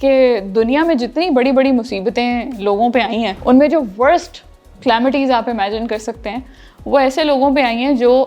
कि दुनिया में जितनी बड़ी बड़ी मुसीबतें लोगों पे आई हैं उनमें जो वर्स्ट क्लैमिटीज़ आप इमेजिन कर सकते हैं वो ऐसे लोगों पे आई हैं जो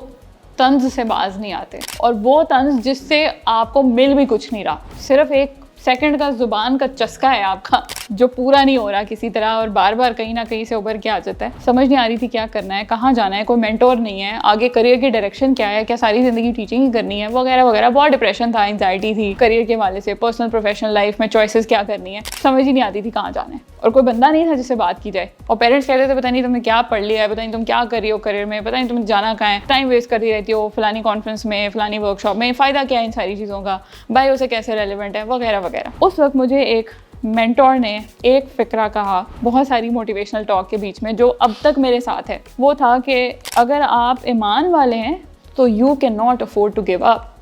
तंज से बाज नहीं आते, और वो तंज जिससे आपको मिल भी कुछ नहीं रहा, सिर्फ एक सेकंड का ज़ुबान का चस्का है आपका जो पूरा नहीं हो रहा किसी तरह, और बार बार कहीं ना कहीं से उभर के आ जाता है। समझ नहीं आ रही थी क्या करना है, कहाँ जाना है, कोई मेंटोर नहीं है, आगे करियर की डायरेक्शन क्या है, क्या सारी ज़िंदगी टीचिंग ही करनी है, वगैरह वगैरह। बहुत डिप्रेशन था, एंजाइटी थी करियर के हवाले से, पर्सनल प्रोफेशनल लाइफ में चॉइसेस क्या करनी है, समझ ही नहीं आती थी कहाँ जाना है, और कोई बंदा नहीं था जिससे बात की जाए। और पेरेंट्स कहते थे पता नहीं तुमने क्या पढ़ लिया है, पता नहीं तुम क्या कर रही हो करियर में, पता नहीं तुम जाना कहाँ है, टाइम वेस्ट करती रहती हो फलानी कॉन्फ्रेंस में, फलानी वर्कशॉप में, फ़ायदा क्या है इन सारी चीज़ों का, भाई उसे कैसे रेलिवेंट है, वगैरह वगैरह। उस वक्त मुझे एक मेंटोर ने एक फ़िक्रा कहा बहुत सारी मोटिवेशनल टॉक के बीच में, जो अब तक मेरे साथ है। वो था कि अगर आप ईमान वाले हैं तो you can not afford to give up.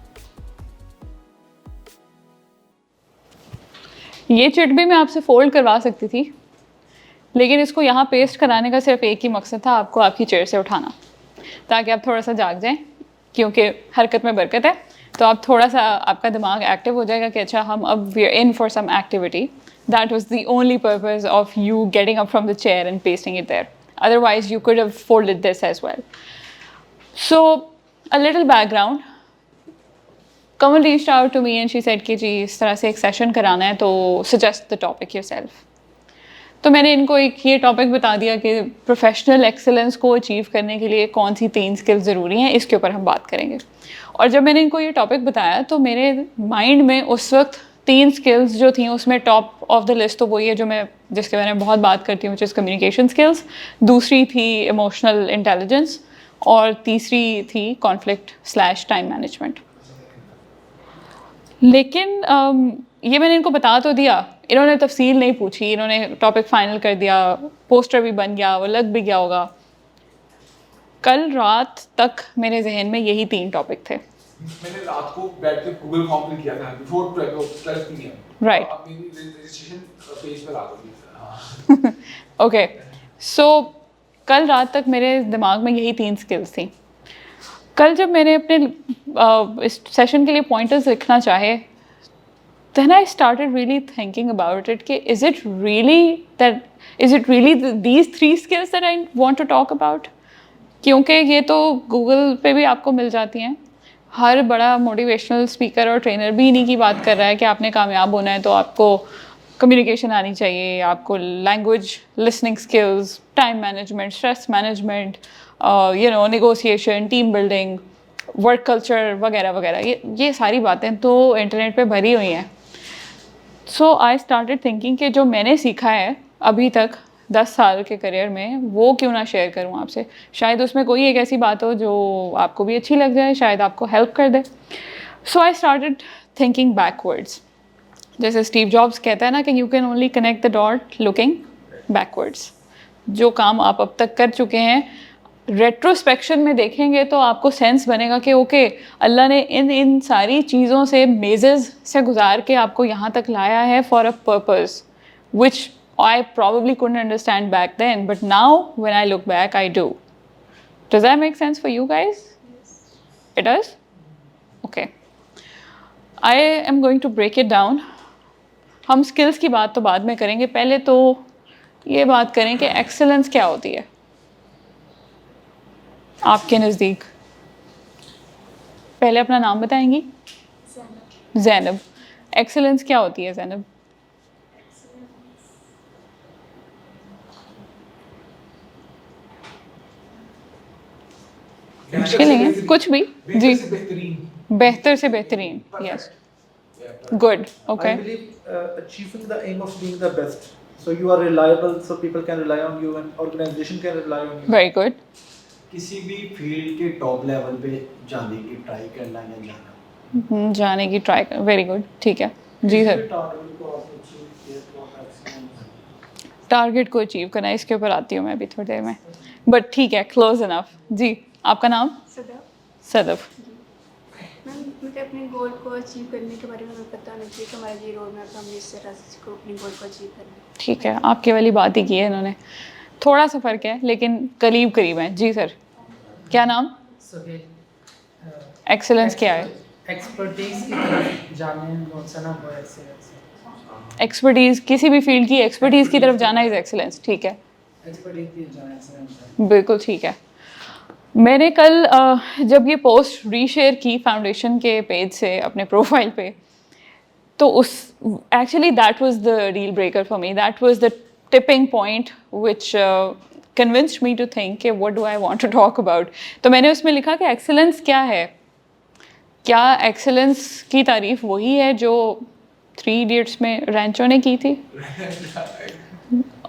ये चिट भी मैं आपसे फोल्ड करवा सकती थी, लेकिन इसको यहाँ पेस्ट कराने का सिर्फ एक ही मकसद था, आपको आपकी चेयर से उठाना, ताकि आप थोड़ा सा जाग जाएं, क्योंकि हरकत में बरकत है। तो आप थोड़ा सा, आपका दिमाग एक्टिव हो जाएगा कि अच्छा हम अब we are in for some activity. That was the only purpose of you getting up from the chair and pasting it there, otherwise you could have folded this as well. So a little background, Kamal reached out to me and she said कि जी इस तरह से एक session कराना है, तो suggest the topic yourself. तो मैंने इनको एक ये टॉपिक बता दिया कि प्रोफेशनल एक्सेलेंस को अचीव करने के लिए कौन सी 3 स्किल्स ज़रूरी हैं, इसके ऊपर हम बात करेंगे। और जब मैंने इनको ये टॉपिक बताया तो मेरे माइंड में उस वक्त 3 स्किल्स जो थी उसमें टॉप ऑफ द लिस्ट तो वही है जो मैं जिसके बारे में बहुत बात करती हूँ, जिस कम्युनिकेशन स्किल्स, दूसरी थी इमोशनल इंटेलिजेंस, और तीसरी थी कॉन्फ्लिक्ट / टाइम मैनेजमेंट। लेकिन ये मैंने इनको बता तो दिया, इन्होंने तफसील नहीं पूछी, इन्होंने टॉपिक फाइनल कर दिया, पोस्टर भी बन गया, वो लग भी गया होगा। कल रात तक मेरे जहन में यही 3 टॉपिक थे। मैंने रात को बैठ के गूगल फॉर्म फिल किया था बिफोर 12 PM। राइट, अब मेरी रजिस्ट्रेशन पेज पर आ गई। ओके, सो कल रात तक मेरे दिमाग में यही 3 स्किल्स थी। कल जब मैंने अपने इस सेशन के लिए पॉइंटर्स लिखना चाहे, then I started really thinking about it कि is it really these 3 skills that I want to talk about? क्योंकि ये तो गूगल पे भी आपको मिल जाती हैं, हर बड़ा मोटिवेशनल स्पीकर और ट्रेनर भी इन्हीं की बात कर रहा है कि आपने कामयाब होना है तो आपको कम्युनिकेशन आनी चाहिए, आपको language listening skills, time management, stress management, negotiation, team building, work culture वगैरह वगैरह, ये सारी बातें तो इंटरनेट पे भरी हुई हैं। सो आई स्टार्टेड थिंकिंग कि जो मैंने सीखा है अभी तक 10 साल के करियर में वो क्यों ना शेयर करूं आपसे, शायद उसमें कोई एक ऐसी बात हो जो आपको भी अच्छी लग जाए, शायद आपको हेल्प कर दे। सो आई स्टार्टेड थिंकिंग बैकवर्ड्स। जैसे स्टीव जॉब्स कहता है ना कि you can only connect the dot looking backwards. जो काम आप अब तक कर चुके हैं, रेट्रोस्पेक्शन में देखेंगे तो आपको सेंस बनेगा कि ओके, अल्लाह ने इन सारी चीज़ों से, मेज़ेस से गुजार के आपको यहाँ तक लाया है for a purpose which I probably couldn't understand back then, but now when I look back, I do. Does that make sense for you guys? Yes. It does? Okay. I am going to break it down. हम skills की बात तो बाद में करेंगे, पहले तो ये बात करें कि excellence क्या होती है आपके नज़दीक। पहले अपना नाम बताएंगी? ज़ैनब। Excellence क्या होती है ज़ैनब? मुश्किल नहीं है, कुछ भी जी। बेहतर से बेहतरीन, yes, good, okay. I believe achieving the aim of being the best. So you are reliable, so people can rely on you and organization can rely on you. Very good. किसी भी फील्ड के top level पे जाने की try करना या जाना। जाने की ट्राई कर, वेरी गुड, ठीक है जी सर। टारगेट को अचीव करना, इसके ऊपर आती हूँ मैं अभी थोड़ी देर में, बट ठीक है, क्लोज इनफ जी। आपका नाम? सदफ। सदफ। मैम, मुझे अपने गोल को अचीव करने के बारे में पता होना चाहिए कि हमारा ये रोड मैप, हम इस तरह से अपने गोल को अचीव करना है। ठीक है, आपके वाली बात ही की है इन्होंने, थोड़ा सा फ़र्क है लेकिन करीब करीब है जी सर। क्या नाम? एक्सेलेंस क्या है? एक्सपर्टीज की तरफ जाने बहुत सा ना हो एक्सेलेंस। एक्सपर्टीज़, किसी भी फील्ड की एक्सपर्टीज़ की तरफ जाना इज़ एक्सीलेंस, ठीक है, बिल्कुल ठीक है। मैंने कल जब ये पोस्ट रीशेयर की फाउंडेशन के पेज से अपने प्रोफाइल पे, तो उस actually that was the deal breaker for me, that was the tipping point which convinced me to think कि what do I want to talk about. तो मैंने उसमें लिखा कि एक्सेलेंस क्या है, क्या एक्सेलेंस की तारीफ़ वही है जो 3 इडियट्स में रैंचो ने की थी?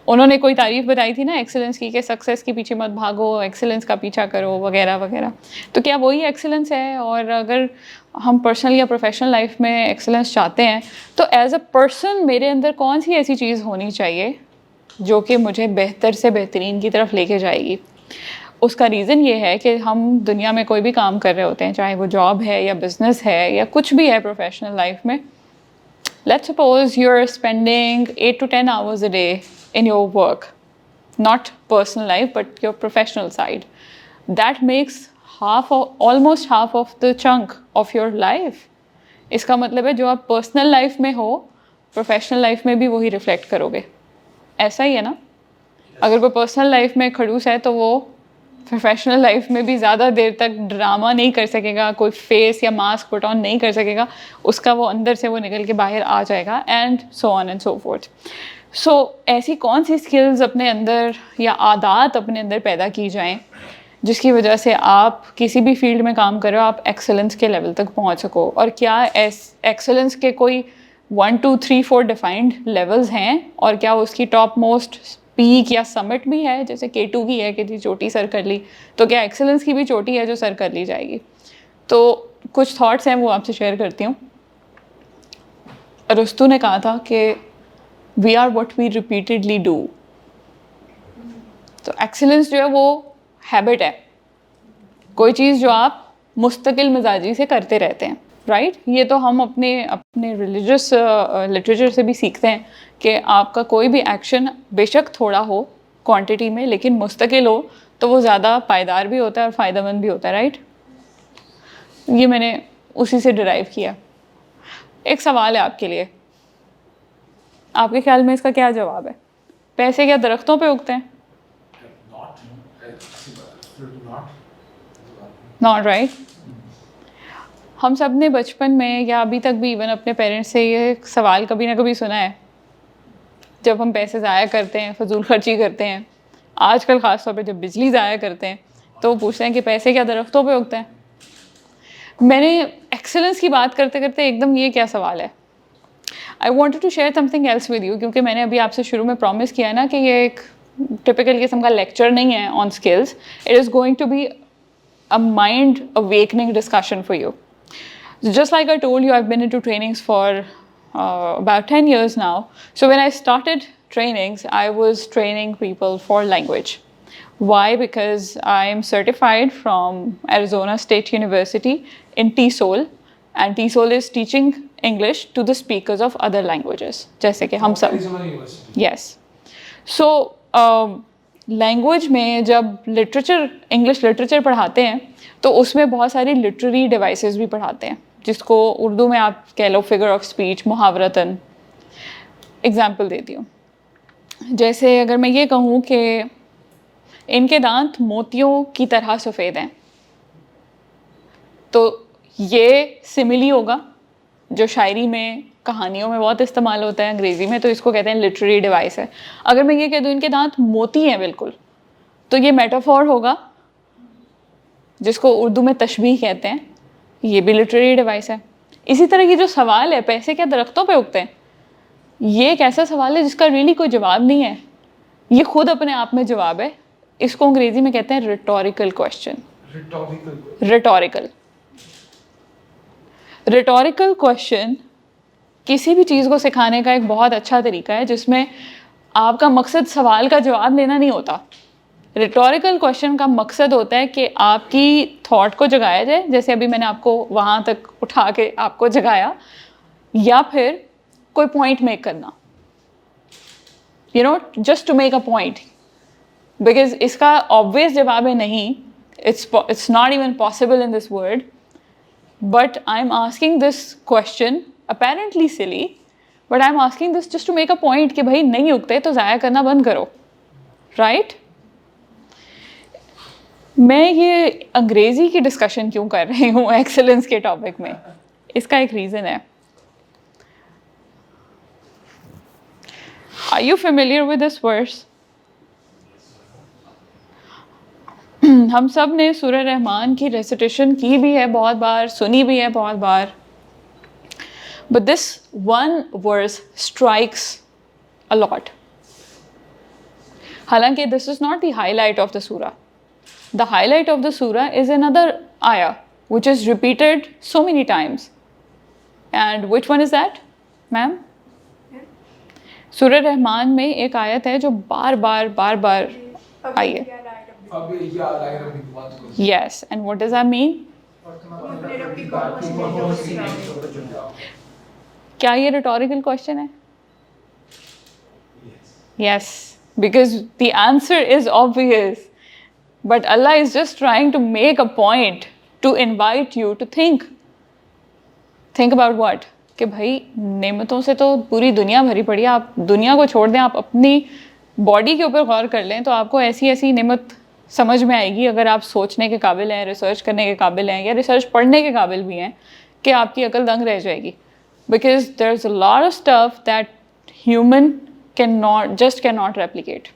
उन्होंने कोई तारीफ़ बताई थी ना एक्सेलेंस की, कि सक्सेस के पीछे मत भागो, एक्सेलेंस का पीछा करो वगैरह वगैरह। तो क्या वही एक्सेलेंस है? और अगर हम पर्सनल या प्रोफेशनल लाइफ में एक्सेलेंस चाहते हैं तो एज अ पर्सन मेरे अंदर कौन सी ऐसी चीज़ होनी चाहिए जो कि मुझे बेहतर से बेहतरीन की तरफ लेके जाएगी? उसका रीज़न ये है कि हम दुनिया में कोई भी काम कर रहे होते हैं, चाहे वो जॉब है या बिज़नेस है या कुछ भी है प्रोफेशनल लाइफ में। Let's suppose you're spending 8 to 10 hours a day in your work, not personal life, but your professional side. That makes almost half of the chunk of your life. इसका मतलब है जो आप पर्सनल लाइफ में हो, professional life में भी वही रिफ्लेक्ट करोगे। ऐसा ही है ना? अगर कोई पर्सनल लाइफ में खड़ूस है तो वो प्रोफेशनल लाइफ में भी ज़्यादा देर तक ड्रामा नहीं कर सकेगा, कोई फेस या मास्क पुट ऑन नहीं कर सकेगा, उसका वो अंदर से वो निकल के बाहर आ जाएगा, and so on and so forth. So ऐसी कौन सी स्किल्स अपने अंदर या आदत अपने अंदर पैदा की जाएं जिसकी वजह से आप किसी भी फील्ड में काम कर रहे हो, आप एक्सेलेंस के लेवल तक पहुंच सको? और क्या एक्सेलेंस के कोई 1 2 3 4 डिफाइंड लेवल्स हैं? और क्या उसकी टॉप मोस्ट पीक या समिट भी है, जैसे K2 की है कि जी चोटी सर कर ली, तो क्या एक्सेलेंस की भी चोटी है जो सर कर ली जाएगी? तो कुछ थॉट्स हैं वो आपसे शेयर करती हूँ। अरस्तु ने कहा था कि we are what we repeatedly do. तो एक्सेलेंस जो है वो हैबिट है, कोई चीज़ जो आप मुस्तकिल मिजाजी से करते रहते हैं, राइट? ये तो हम अपने रिलीजियस लिटरेचर से भी सीखते हैं कि आपका कोई भी एक्शन बेशक थोड़ा हो क्वांटिटी में, लेकिन मुस्तकिल हो तो वो ज़्यादा पायदार भी होता है और फ़ायदेमंद भी होता है, राइट? ये मैंने उसी से डिराइव किया। एक सवाल है आपके लिए, आपके ख्याल में इसका क्या जवाब है? पैसे क्या दरख्तों पे उगते हैं? Not right. हम सब ने बचपन में या अभी तक भी इवन अपने पेरेंट्स से ये सवाल कभी ना कभी सुना है, जब हम पैसे ज़ाया करते हैं, फजूल खर्ची करते हैं, आजकल ख़ास तौर पे जब बिजली ज़ाया करते हैं, तो वो पूछते हैं कि पैसे क्या दरख्तों पे उगते हैं? मैंने एक्सेलेंस की बात करते करते एकदम ये क्या सवाल है, I wanted to share something else with you, क्योंकि मैंने अभी आपसे शुरू में प्रॉमिस किया ना कि ये एक टिपिकल किस्म का लेक्चर नहीं है on skills, it is going to be a mind awakening discussion for you. Just like I told you, I've been into trainings for about 10 years now. So when I started trainings, I was training people for language. Why? Because I am certified from Arizona State University in TESOL, and TESOL is teaching English to the speakers of other languages. जैसे कि हम सब. Yes. So language में जब literature, English literature पढ़ाते हैं तो उसमें बहुत सारी लिटरेरी डिवाइसेस भी पढ़ाते हैं, जिसको उर्दू में आप कह लो फिगर ऑफ स्पीच, मुहावरतन। एग्जाम्पल देती हूँ, जैसे अगर मैं ये कहूँ कि इनके दांत मोतियों की तरह सफ़ेद हैं, तो ये सिमिली होगा जो शायरी में, कहानियों में बहुत इस्तेमाल होता है अंग्रेज़ी में, तो इसको कहते हैं लिटरेरी डिवाइस है। अगर मैं ये कह दूँ इनके दांत मोती हैं बिल्कुल, तो ये मेटाफोर होगा जिसको उर्दू में तशबीह कहते हैं, ये भी लिटरेरी डिवाइस है। इसी तरह की जो सवाल है पैसे क्या दरख्तों पे उगते हैं, ये एक ऐसा सवाल है जिसका रियली कोई जवाब नहीं है, ये खुद अपने आप में जवाब है। इसको अंग्रेज़ी में कहते हैं रिटोरिकल क्वेश्चन। रिटोरिकल क्वेश्चन किसी भी चीज़ को सिखाने का एक बहुत अच्छा तरीका है जिसमें आपका मकसद सवाल का जवाब लेना नहीं होता। रिटोरिकल क्वेश्चन का मकसद होता है कि आपकी थॉट को जगाया जाए, जैसे अभी मैंने आपको वहाँ तक उठा के आपको जगाया, या फिर कोई पॉइंट मेक करना, you know, just to make a point. Because इसका ऑब्वियस जवाब है नहीं, it's not even possible in this world, but I'm asking this question apparently silly but I am asking this just to make a point कि भाई नहीं उगते तो ज़ाया करना बंद करो, राइट? मैं ये अंग्रेज़ी की डिस्कशन क्यों कर रही हूँ एक्सेलेंस के टॉपिक में, इसका एक रीज़न है. Are you familiar with this verse? हम सब ने सूरह रहमान की रेसिटेशन की भी है बहुत बार, सुनी भी है बहुत बार. But this one verse strikes a lot. हालांकि this is not the highlight of the surah. The highlight of the surah is another ayah which is repeated so many times. And which one is that, ma'am? सूरह रहमान में एक आयत है जो बार बार आई है. Yes, and what does that mean? क्या ये rhetorical question है? Yes, because the answer is obvious. But Allah is just trying to make a point to invite you to think. Think about what? कि भाई नेमतों से तो पूरी दुनिया भरी पड़ी है, आप दुनिया को छोड़ दें, आप अपनी बॉडी के ऊपर गौर कर लें तो आपको ऐसी ऐसी नेमत समझ में आएगी अगर आप सोचने के काबिल हैं, रिसर्च करने के काबिल हैं या रिसर्च पढ़ने के काबिल भी हैं कि आपकी अकल दंग रह जाएगी. Because there is a lot of stuff that human can not replicate.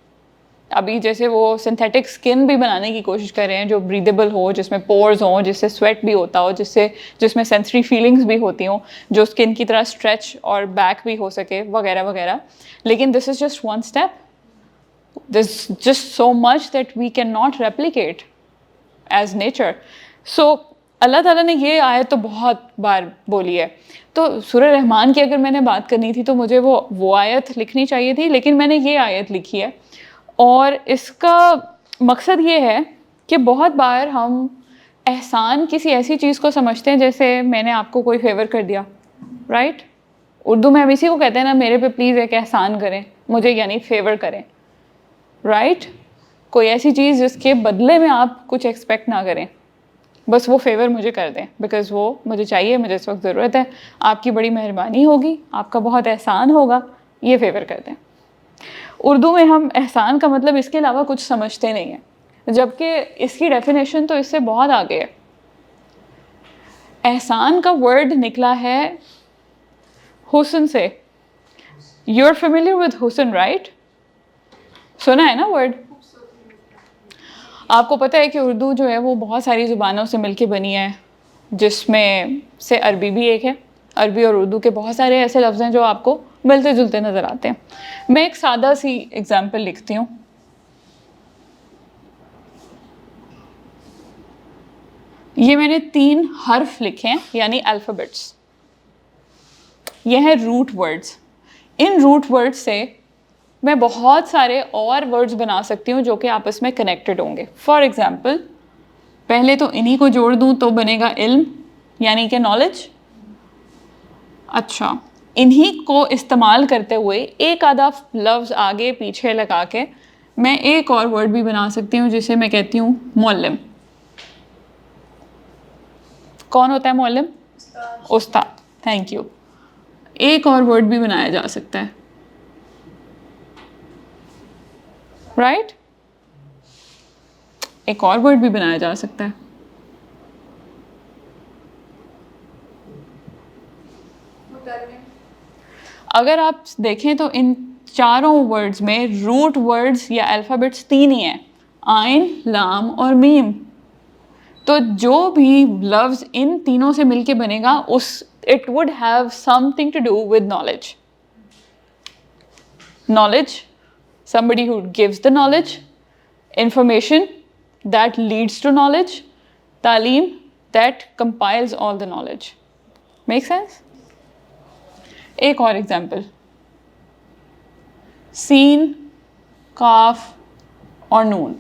अभी जैसे वो सिंथेटिक स्किन भी बनाने की कोशिश कर रहे हैं जो ब्रीदेबल हो, जिसमें पोर्स हों, जिससे स्वेट भी होता हो, जिसमें सेंसरी फीलिंग्स भी होती हों, जो स्किन की तरह स्ट्रेच और बैक भी हो सके वगैरह वगैरह. लेकिन this is just one step. This just so much that we can not replicate as nature. So अल्लाह ताला ने ये आयत तो बहुत बार बोली है. तो सूरह रहमान की अगर मैंने बात करनी थी तो मुझे वो आयत लिखनी चाहिए थी, लेकिन मैंने ये आयत लिखी है. और इसका मकसद ये है कि बहुत बार हम एहसान किसी ऐसी चीज़ को समझते हैं जैसे मैंने आपको कोई फेवर कर दिया, राइट? उर्दू में हम इसी को कहते हैं ना, मेरे पे प्लीज़ एक एहसान करें, मुझे यानी फेवर करें, राइट? कोई ऐसी चीज़ जिसके बदले में आप कुछ एक्सपेक्ट ना करें, बस वो फेवर मुझे कर दें बिकॉज़ वो मुझे चाहिए, मुझे इस वक्त ज़रूरत है, आपकी बड़ी मेहरबानी होगी, आपका बहुत एहसान होगा, ये फेवर कर दें. उर्दू में हम एहसान का मतलब इसके अलावा कुछ समझते नहीं हैं, जबकि इसकी डेफिनेशन तो इससे बहुत आगे है. एहसान का वर्ड निकला है हुस्न से. यू आर फेमिलियर विद हुस्न, राइट? सुना है ना वर्ड? आपको पता है कि उर्दू जो है वो बहुत सारी ज़ुबानों से मिलके बनी है, जिसमें से अरबी भी एक है. अरबी और उर्दू के बहुत सारे ऐसे लफ्ज़ हैं जो आपको मिलते जुलते नज़र आते हैं. मैं एक सादा सी एग्जाम्पल लिखती हूँ. ये मैंने 3 हर्फ लिखे हैं यानी अल्फ़ाबेट्स. ये हैं रूट वर्ड्स. इन रूट वर्ड्स से मैं बहुत सारे और वर्ड्स बना सकती हूँ जो कि आपस में कनेक्टेड होंगे. फॉर एग्ज़ाम्पल, पहले तो इन्हीं को जोड़ दूँ तो बनेगा इल्म यानी कि नॉलेज. अच्छा, इन्हीं को इस्तेमाल करते हुए एक आधा लफ्ज़ आगे पीछे लगा के मैं एक और वर्ड भी बना सकती हूँ जिसे मैं कहती हूँ मुअल्लिम. कौन होता है मुअल्लिम? उस्ताद. Thank you. एक और वर्ड भी बनाया जा सकता है, राइट? एक और वर्ड भी बनाया जा सकता है. अगर आप देखें तो इन चारों वर्ड्स में रूट वर्ड्स या अल्फ़ाबेट्स 3 ही हैं, आइन, लाम और मीम. तो जो भी लफ्ज़ इन तीनों से मिलके बनेगा it would have something to do with knowledge. Knowledge, somebody who gives the knowledge, information that leads to knowledge, तालीम that compiles all the knowledge. Make sense? एक और एग्जाम्पल, सीन, काफ और नून.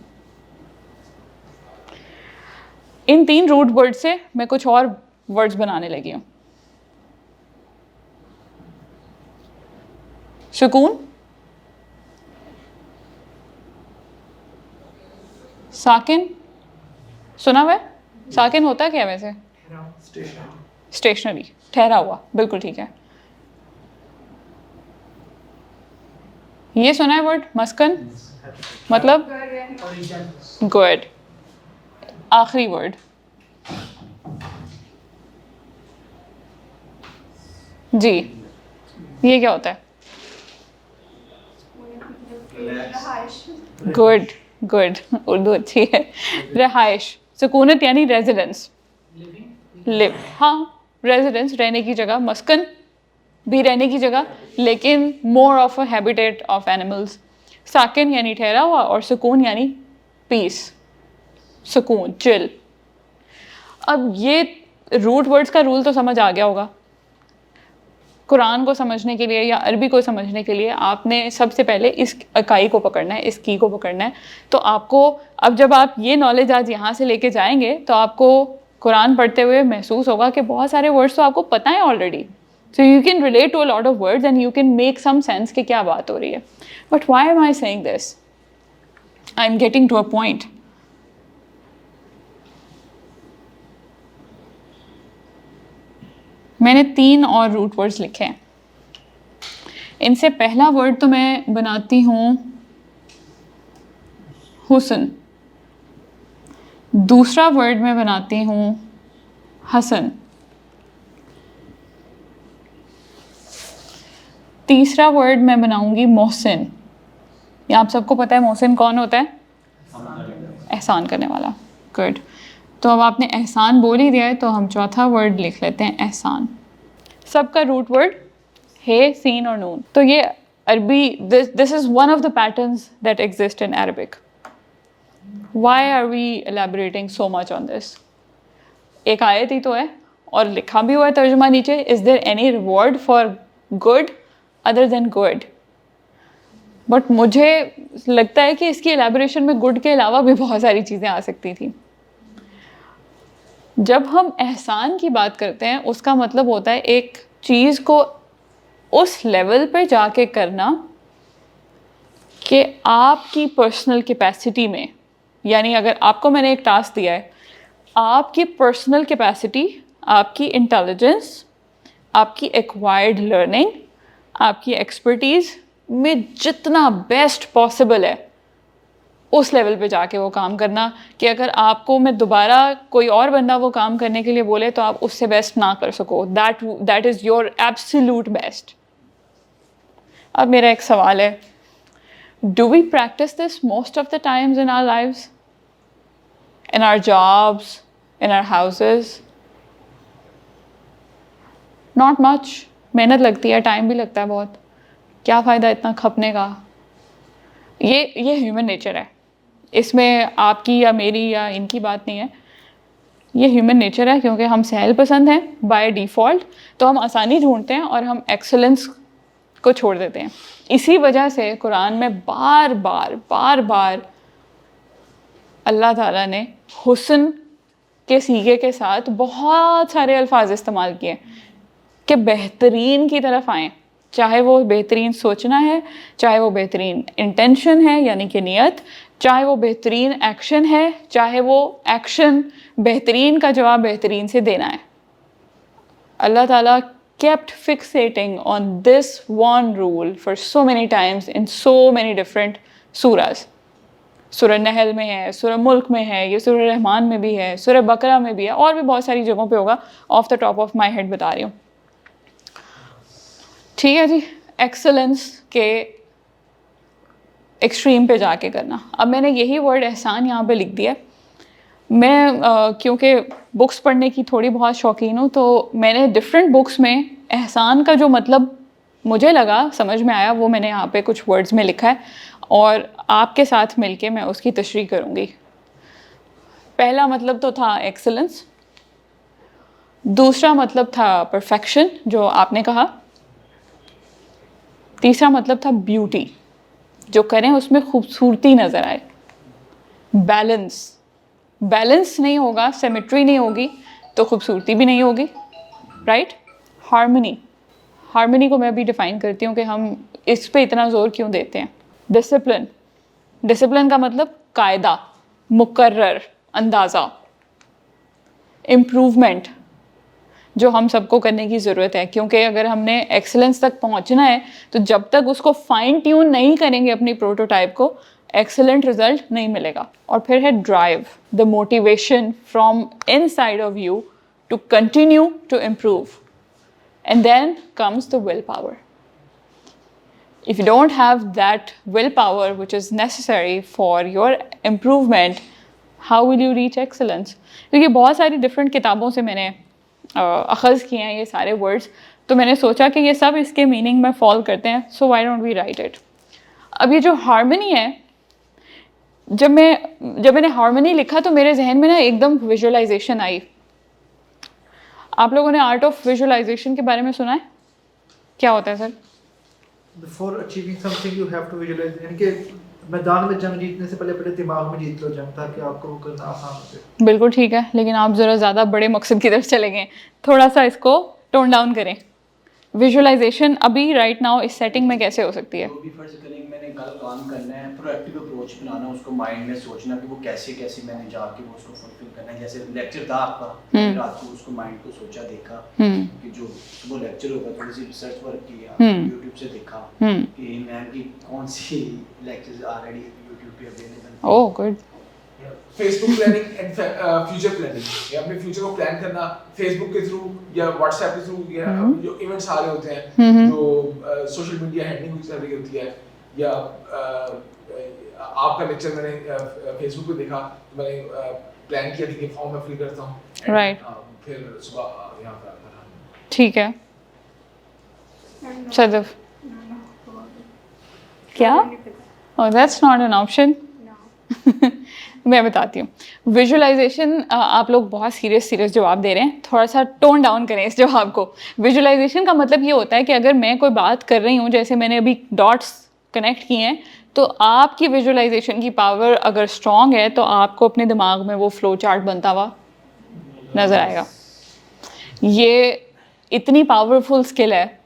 इन 3 रूट वर्ड से मैं कुछ और वर्ड्स बनाने लगी हूँ. सुकून, साकिन, सुना हुआ है? साकिन होता क्या है वैसे? स्टेशनरी, ठहरा हुआ. बिल्कुल ठीक है. ये सुना है वर्ड मस्कन, मतलब गुड। आखिरी वर्ड जी, ये क्या होता है? गुड गुड, उर्दू अच्छी है। रहाइश, सुकूनत यानी रेजिडेंस, लिव, हाँ रेजिडेंस, रहने की जगह, मस्कन भी रहने की जगह, लेकिन more of a habitat of animals. साकिन यानी ठहरा हुआ, और सुकून यानी पीस, सुकून, चिल। अब ये रूट वर्ड्स का रूल तो समझ आ गया होगा। कुरान को समझने के लिए या अरबी को समझने के लिए आपने सबसे पहले इस इकाई को पकड़ना है, इस की को पकड़ना है। तो आपको अब जब आप ये नॉलेज आज यहाँ से लेके जाएंगे तो आपको कुरान पढ़ते हुए महसूस होगा कि बहुत सारे वर्ड्स तो आपको पता है already. So you can relate to a lot of words and you can make some sense कि क्या बात हो रही है। But why am I saying this? I am getting to a point. मैंने 3 और रूट वर्ड्स लिखे हैं। इनसे पहला वर्ड तो मैं बनाती हूँ हुस्न, दूसरा वर्ड मैं बनाती हूँ हसन, तीसरा वर्ड मैं बनाऊंगी मोहसिन। ये आप सबको पता है मोहसिन कौन होता है? एहसान करने वाला। गुड। तो अब आपने एहसान बोल ही दिया है तो हम चौथा वर्ड लिख लेते हैं एहसान। सबका रूट वर्ड है सीन और नून। तो ये अरबी, this is one of the patterns that exist in Arabic. Why are we elaborating so much on this? एक आयत ही तो है और लिखा भी हुआ है तर्जुमा नीचे, is there any reward for good other than good? But मुझे लगता है कि इसकी एलैबोरेशन में गुड के अलावा भी बहुत सारी चीज़ें आ सकती थी। जब हम एहसान की बात करते हैं उसका मतलब होता है एक चीज़ को उस लेवल पे जाके करना कि आपकी पर्सनल कैपेसिटी में, यानी अगर आपको मैंने एक टास्क दिया है, आपकी पर्सनल कैपेसिटी, आपकी इंटेलिजेंस, आपकी एक्वायर्ड लर्निंग, आपकी एक्सपर्टीज़ में जितना बेस्ट पॉसिबल है उस लेवल पे जाके वो काम करना कि अगर आपको मैं दोबारा कोई और बंदा वो काम करने के लिए बोले तो आप उससे बेस्ट ना कर सको। That is your absolute best. अब मेरा एक सवाल है, do we practise this most of the times in our lives, in our jobs, in our houses? Not much. मेहनत लगती है, टाइम भी लगता है बहुत, क्या फ़ायदा इतना खपने का? ये ह्यूमन नेचर है, इसमें आपकी या मेरी या इनकी बात नहीं है, ये ह्यूमन नेचर है। क्योंकि हम सहल पसंद हैं बाय डिफ़ॉल्ट, तो हम आसानी ढूंढते हैं और हम एक्सेलेंस को छोड़ देते हैं। इसी वजह से कुरान में बार बार अल्लाह ताला ने हुस्न के सीगे के साथ बहुत सारे अल्फाज इस्तेमाल किए कि बेहतरीन की तरफ आएँ। चाहे वो बेहतरीन सोचना है, चाहे वो बेहतरीन इंटेंशन है यानी कि नियत, चाहे वो बेहतरीन एक्शन है, चाहे वो एक्शन बेहतरीन का जवाब बेहतरीन से देना है। अल्लाह ताला kept fixating on this one rule for so many times in so many different surahs. सूरह नहल में है, सूरह मुल्क में है, ये सूरह रहमान में भी है, सूरह बकरा में भी है, और भी बहुत सारी जगहों पे होगा। Of the top of my head बता रही हूँ। ठीक है जी, एक्सेलेंस के एक्सट्रीम पे जाके करना। अब मैंने यही वर्ड एहसान यहाँ पे लिख दिया। मैं क्योंकि बुक्स पढ़ने की थोड़ी बहुत शौकीन हूँ, तो मैंने डिफरेंट बुक्स में एहसान का जो मतलब मुझे लगा समझ में आया वो मैंने यहाँ पे कुछ वर्ड्स में लिखा है और आपके साथ मिलके मैं उसकी तशरीह करूँगी। पहला मतलब तो था एक्सेलेंस, दूसरा मतलब था परफेक्शन जो आपने कहा, तीसरा मतलब था ब्यूटी, जो करें उसमें खूबसूरती नज़र आए। बैलेंस नहीं होगा, सिमेट्री नहीं होगी तो खूबसूरती भी नहीं होगी, राइट। हार्मनी को मैं भी डिफ़ाइन करती हूँ कि हम इस पे इतना ज़ोर क्यों देते हैं। डिसिप्लिन का मतलब कायदा, मुकर्रर, अंदाज़ा। इम्प्रूवमेंट, जो हम सबको करने की ज़रूरत है, क्योंकि अगर हमने एक्सेलेंस तक पहुंचना है तो जब तक उसको फाइन ट्यून नहीं करेंगे अपनी प्रोटोटाइप को, एक्सेलेंट रिजल्ट नहीं मिलेगा। और फिर है drive, the motivation from inside of you to continue to improve, and then comes the will power. If you don't have that willpower which is necessary for your improvement, how will you reach excellence? क्योंकि बहुत सारी different किताबों से मैंने अखज़ किए हैं ये सारे words, तो मैंने सोचा कि ये सब इसके meaning में fall करते हैं, so why don't we write it? अब ये जो harmony है, जब मैंने harmony लिखा तो मेरे जहन में ना एकदम visualization आई। आप लोगों ने art of visualization के बारे में सुना है? क्या होता है sir? Before achieving something you have to visualize, यानी कि मैदान में जंग जीतने से पहले अपने दिमाग में जीत लो जंग, ताकि आपको वो करना आसान हो जाए। बिल्कुल ठीक है, लेकिन आप ज़रा ज़्यादा बड़े मकसद की तरफ चले गए, थोड़ा सा इसको टोन डाउन करें। विजुअलाइजेशन अभी राइट नाउ इस सेटिंग में कैसे हो सकती है? तो भी फर्ज करें कि मैंने कल काम करना है, प्रोएक्टिव अप्रोच बनाना, उसको माइंड में सोचना कि वो कैसे कैसे मैंने जाके वो उसको फुलफिल करना है। जैसे लेक्चर था आपका, रात को उसको माइंड को सोचा, देखा कि जो वो लेक्चर होगा, थोड़ी सी रिसर्च वर्क किया, यूट्यूब से देखा कि मैम की कौन सी लेक्चर्स ऑलरेडी यूट्यूब पे available. Oh good. Facebook planning and future planning, या अपने फ्यूचर को प्लान करना फेसबुक के थ्रू या व्हाट्सएप के थ्रू, या जो इवेंट्स आ रहे होते हैं, जो सोशल मीडिया हैंडलिंग चल रही होती है, या आपका लेक्चर मैंने फेसबुक पे देखा तो मैंने प्लान किया कि फॉर्म मैं फिल करता हूँ, राइट, फिर सुबह यहाँ पर आता हूँ। ठीक है सदफ, क्या? Oh that's not an option. मैं बताती हूँ। विजुअलाइजेशन, आप लोग बहुत सीरियस जवाब दे रहे हैं, थोड़ा सा टोन डाउन करें इस जवाब को। विजुअलाइजेशन का मतलब ये होता है कि अगर मैं कोई बात कर रही हूँ, जैसे मैंने अभी डॉट्स कनेक्ट किए हैं, तो आपकी विजुअलाइजेशन की पावर अगर स्ट्रॉन्ग है तो आपको अपने दिमाग में वो फ्लो चार्ट बनता हुआ नज़र आएगा। ये इतनी पावरफुल स्किल है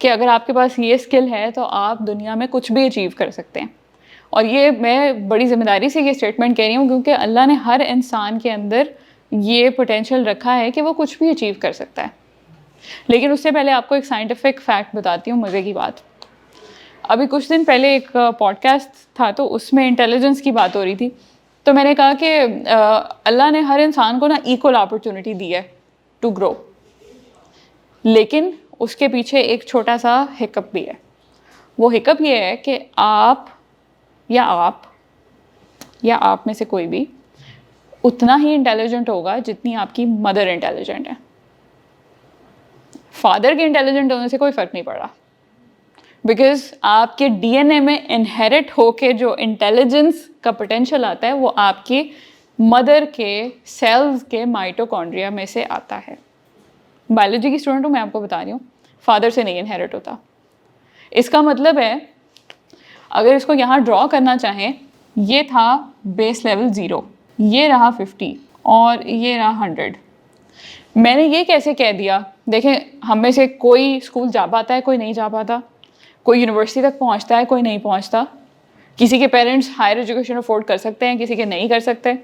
कि अगर आपके पास ये स्किल है तो आप दुनिया में कुछ भी अचीव कर सकते हैं। और ये मैं बड़ी ज़िम्मेदारी से ये स्टेटमेंट कह रही हूँ, क्योंकि अल्लाह ने हर इंसान के अंदर ये पोटेंशियल रखा है कि वो कुछ भी अचीव कर सकता है। लेकिन उससे पहले आपको एक साइंटिफिक फैक्ट बताती हूँ, मज़े की बात। अभी कुछ दिन पहले एक पॉडकास्ट था, तो उसमें इंटेलिजेंस की बात हो रही थी, तो मैंने कहा कि अल्लाह ने हर इंसान को ना इक्वल अपॉर्चुनिटी दी है टू ग्रो, लेकिन उसके पीछे एक छोटा सा हिकअप भी है। वो हिकअप ये है कि आप में से कोई भी उतना ही इंटेलिजेंट होगा जितनी आपकी मदर इंटेलिजेंट है। फादर के इंटेलिजेंट होने से कोई फ़र्क नहीं पड़ रहा, बिकॉज आपके डीएनए में इनहेरिट होके जो इंटेलिजेंस का पोटेंशियल आता है वो आपकी मदर के सेल्स के माइटोकॉन्ड्रिया में से आता है। बायोलॉजी की स्टूडेंट हूँ, मैं आपको बता रही हूँ, फादर से नहीं इनहेरिट होता। इसका मतलब है, अगर इसको यहाँ ड्रॉ करना चाहें, ये था बेस लेवल 0, ये रहा 50 और ये रहा 100। मैंने ये कैसे कह दिया? देखें, हम में से कोई स्कूल जा पाता है, कोई नहीं जा पाता, कोई यूनिवर्सिटी तक पहुँचता है, कोई नहीं पहुँचता, किसी के पेरेंट्स हायर एजुकेशन अफोर्ड कर सकते हैं, किसी के नहीं कर सकते।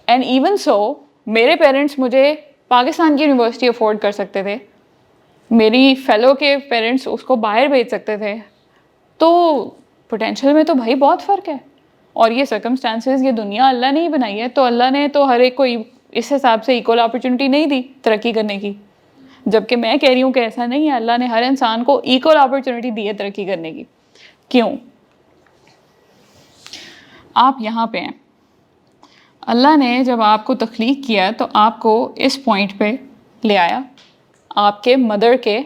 एंड इवन सो मेरे पेरेंट्स मुझे पाकिस्तान की यूनिवर्सिटी अफोर्ड कर सकते थे, मेरी फेलो के पेरेंट्स उसको बाहर भेज सकते थे। तो पोटेंशियल में तो भाई बहुत फ़र्क है। और ये सर्कमस्टांसेस, ये दुनिया अल्लाह ने ही बनाई है, तो अल्लाह ने तो हर एक को इस हिसाब से इक्वल अपॉर्चुनिटी नहीं दी तरक्की करने की। जबकि मैं कह रही हूँ कि ऐसा नहीं है, अल्लाह ने हर इंसान को इक्वल अपॉर्चुनिटी दी है तरक्की करने की। क्यों? आप यहाँ पे हैं, अल्लाह ने जब आपको तख्लीक किया तो आपको इस पॉइंट पे ले आया आपके मदर के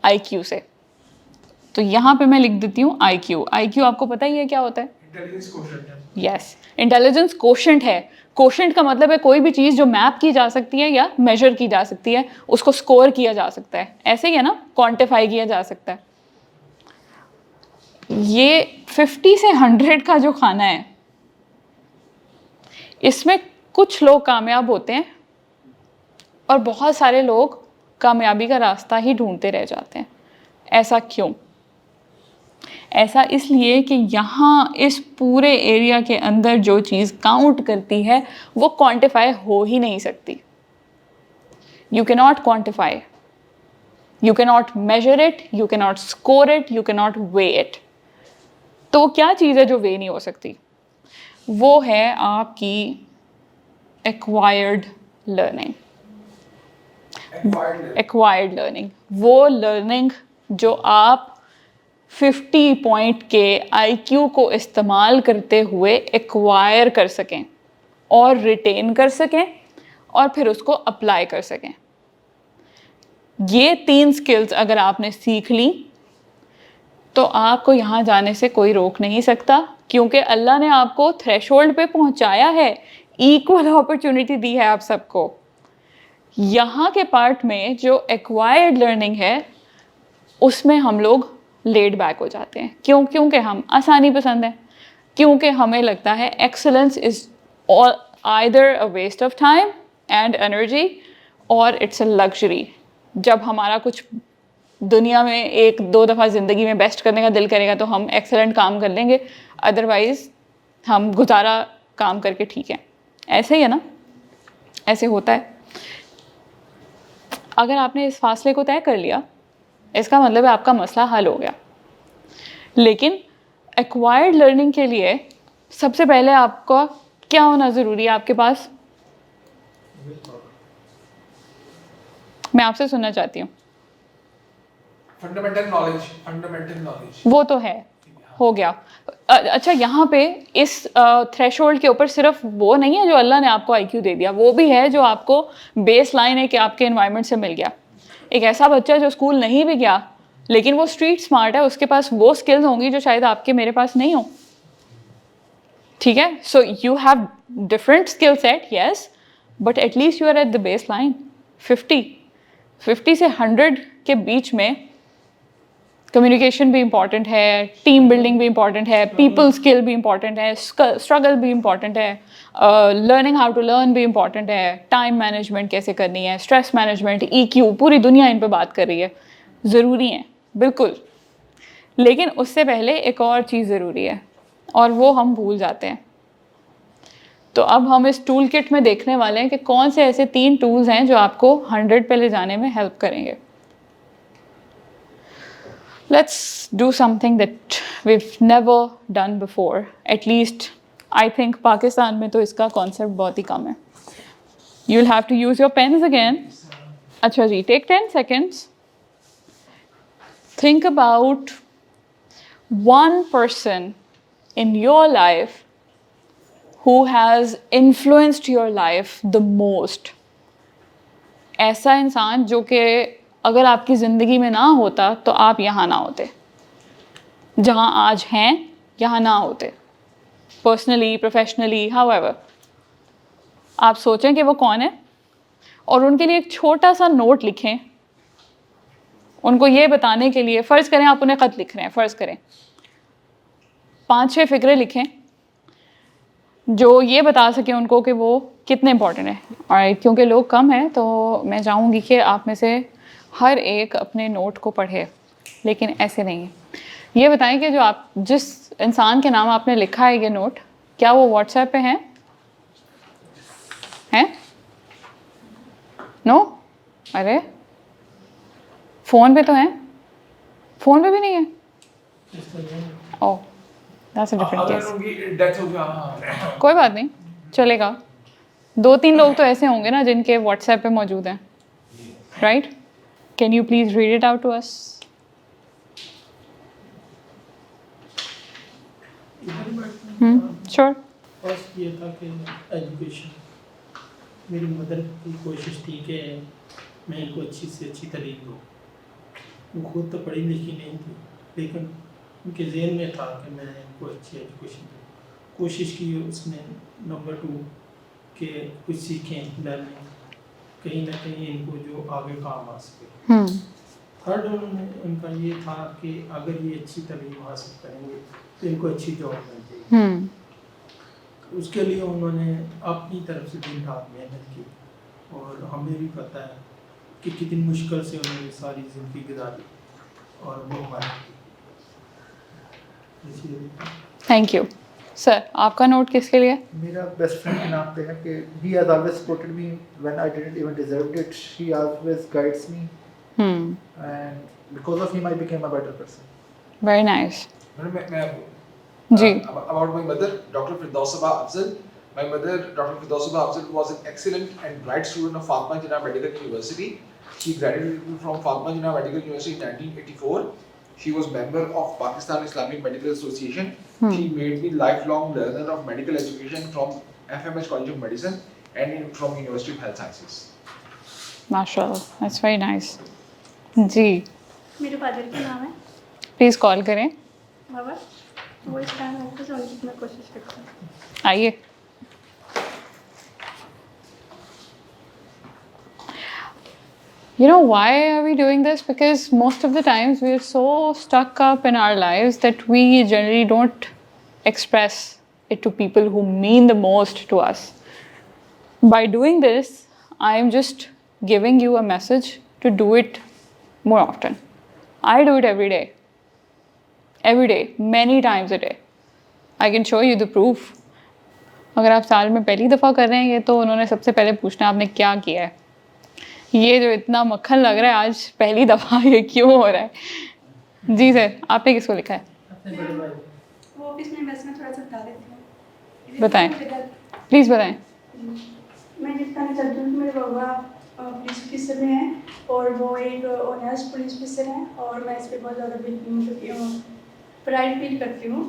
IQ से। तो यहाँ पे मैं लिख देती हूँ IQ आपको पता ही है क्या होता है? इंटेलिजेंस कोशेंट है। यस, इंटेलिजेंस कोशेंट है। कोशेंट का मतलब है कोई भी चीज़ जो मैप की जा सकती है या मेजर की जा सकती है, उसको स्कोर किया जा सकता है। ऐसे ही है ना, क्वांटिफाई किया जा सकता है। ये 50 से 100 का जो खाना है, इसमें कुछ लोग कामयाब होते हैं और बहुत सारे लोग कामयाबी का रास्ता ही ढूंढते रह जाते हैं। ऐसा क्यों? ऐसा इसलिए कि यहाँ इस पूरे एरिया के अंदर जो चीज़ काउंट करती है वो क्वांटिफाई हो ही नहीं सकती। You cannot quantify. You cannot measure it. You cannot score it. You cannot weigh it. तो क्या चीज़ है जो वे नहीं हो सकती? वो है आपकी acquired learning. Acquired learning. वो learning जो आप 50 पॉइंट के IQ को इस्तेमाल करते हुए एक्वायर कर सकें और रिटेन कर सकें और फिर उसको अप्लाई कर सकें. ये 3 स्किल्स अगर आपने सीख ली तो आपको यहाँ जाने से कोई रोक नहीं सकता, क्योंकि अल्लाह ने आपको थ्रेशोल्ड पे पहुँचाया है, इक्वल अपॉर्चुनिटी दी है आप सबको. यहाँ के पार्ट में जो एक्वायर्ड लर्निंग है उसमें हम लोग लेड बैक हो जाते हैं. क्यों? क्योंकि हम आसानी पसंद हैं, क्योंकि हमें लगता है excellence is either a waste of time and energy और इट्स अ लग्जरी. जब हमारा कुछ दुनिया में 1-2 दफ़ा ज़िंदगी में बेस्ट करने का दिल करेगा तो हम एक्सेलेंट काम कर लेंगे, अदरवाइज़ हम गुजारा काम करके ठीक है. ऐसे ही है ना, ऐसे होता है. अगर आपने इस फासले को तय कर लिया, इसका मतलब है आपका मसला हल हो गया. लेकिन एक्वायर्ड लर्निंग के लिए सबसे पहले आपका क्या होना ज़रूरी है आपके पास? मैं आपसे सुनना चाहती हूँ. Fundamental knowledge. वो तो है, हो गया. अच्छा, यहाँ पे इस थ्रेशोल्ड के ऊपर सिर्फ वो नहीं है जो अल्लाह ने आपको IQ दे दिया, वो भी है जो आपको बेस लाइन है कि आपके एनवायरनमेंट से मिल गया. एक ऐसा बच्चा जो स्कूल नहीं भी गया लेकिन वो स्ट्रीट स्मार्ट है, उसके पास वो स्किल्स होंगी जो शायद आपके मेरे पास नहीं हो. ठीक है, so you have different skill set, yes, but at least you are at the base line. 50 से 100 के बीच में कम्युनिकेशन भी इम्पॉर्टेंट है, टीम बिल्डिंग भी इम्पॉर्टेंट है, पीपल स्किल भी इम्पॉर्टेंट है, स्ट्रगल भी इम्पॉर्टेंट है, लर्निंग हाउ टू लर्न भी इम्पॉर्टेंट है, टाइम मैनेजमेंट कैसे करनी है, स्ट्रेस मैनेजमेंट, EQ, पूरी दुनिया इन पे बात कर रही है, ज़रूरी है बिल्कुल. लेकिन उससे पहले एक और चीज़ ज़रूरी है और वो हम भूल जाते हैं. तो अब हम इस टूल किट में देखने वाले हैं कि कौन से ऐसे 3 टूल्स हैं जो आपको 100 पे ले जाने में हेल्प करेंगे. Let's do something that we've never done before. At least I think Pakistan में तो इसका कॉन्सेप्ट बहुत ही कम है. You'll have to use your pens again. अच्छा जी, take 10 seconds. Think about one person in your life who has influenced your life the most. ऐसा इंसान जो कि अगर आपकी ज़िंदगी में ना होता तो आप यहाँ ना होते, जहाँ आज हैं यहाँ ना होते, पर्सनली, प्रोफेशनली, हाउएवर. आप सोचें कि वो कौन है और उनके लिए एक छोटा सा नोट लिखें. उनको ये बताने के लिए, फ़र्ज़ करें आप उन्हें ख़त लिख रहे हैं, फ़र्ज़ करें 5-6 फ़िक्रे लिखें जो ये बता सकें उनको कि वो कितने इंपॉर्टेंट है. और क्योंकि लोग कम हैं तो मैं चाहूँगी कि आप में से हर एक अपने नोट को पढ़े, लेकिन ऐसे नहीं है. ये बताएं कि जो आप जिस इंसान के नाम आपने लिखा है ये नोट, क्या वो व्हाट्सएप पे हैं? नो? अरे फ़ोन पे तो हैं, फ़ोन पे भी नहीं है. ओह, दैट्स अ डिफरेंट केस. उनकी डेथ हो गया, कोई बात नहीं, चलेगा. 2-3 लोग तो ऐसे होंगे ना जिनके व्हाट्सएप पे मौजूद हैं, right? Can you please read it out to us? Sure. First ये था कि एजुकेशन, मेरी मदर की कोशिश थी कि मैं इनको अच्छी से अच्छी तालीम दूँ. वो खुद तो पढ़ी लिखी नहीं थी, लेकिन उनके ज़हन में था कि मैं इनको अच्छी एजुकेशन दूँ. कोशिश की उसने नंबर 2 के कुछ सीखें, लर्निंग, कहीं ना कहीं इनको जो आगे काम आ सके. थर्ड उनका ये था कि अगर ये अच्छी तालीम हासिल करेंगे तो इनको अच्छी जॉब मिल जाएगी. उसके लिए उन्होंने अपनी तरफ से दिन रात मेहनत की और हमें भी पता है कि कितनी मुश्किल से उन्होंने सारी ज़िंदगी गुजारी और वो हमारे. Thank you. सर आपका नोट किसके लिए? मेरा बेस्ट फ्रेंड के नाम पे है कि he has always supported me when I didn't even deserve it. He always guides me and because of him I became a better person. Very nice. मैं जी. about my mother, Dr. Firdausa Afzal. My mother, Dr. Firdausa Afzal, was an excellent and bright student of Fatima Jinnah Medical University. She graduated from Fatima Jinnah Medical University in 1984. She was member of Pakistan Islamic Medical Association. She made me lifelong learner of medical education from FMH College of Medicine and from University of Health Sciences. माशाल्लाह, that's very nice. जी, मेरे father का नाम है please call करें. बाबा. वो इस time आपको सुनने की मैं कोशिश करता हूँ. आइए. You know why are we doing this? Because most of the times we are so stuck up in our lives that we generally don't express it to people who mean the most to us. By doing this, I am just giving you a message to do it more often. I do it every day, many times a day. I can show you the proof. अगर आप साल में पहली दफ़ा कर रहे हैं ये, तो उन्होंने सबसे पहले पूछना आपने क्या किया है. ये जो इतना मक्खन लग रहा है आज पहली दफ़ा, ये क्यों हो रहा है? जी सर, आपने किसको लिखा है? अपने बड़े भाई वो ऑफिस में बस मैं थोड़ा सा बता देती हूँ. बताएं, प्लीज़ बताएं. मैं ये बताना चाहती हूँ कि मेरे बाबा पुलिस ऑफिसर में हैं और वो एक ऑनेस्ट पुलिस ऑफिसर हैं और मैं इस पर बहुत ज़्यादा प्राइड फील करती हूँ.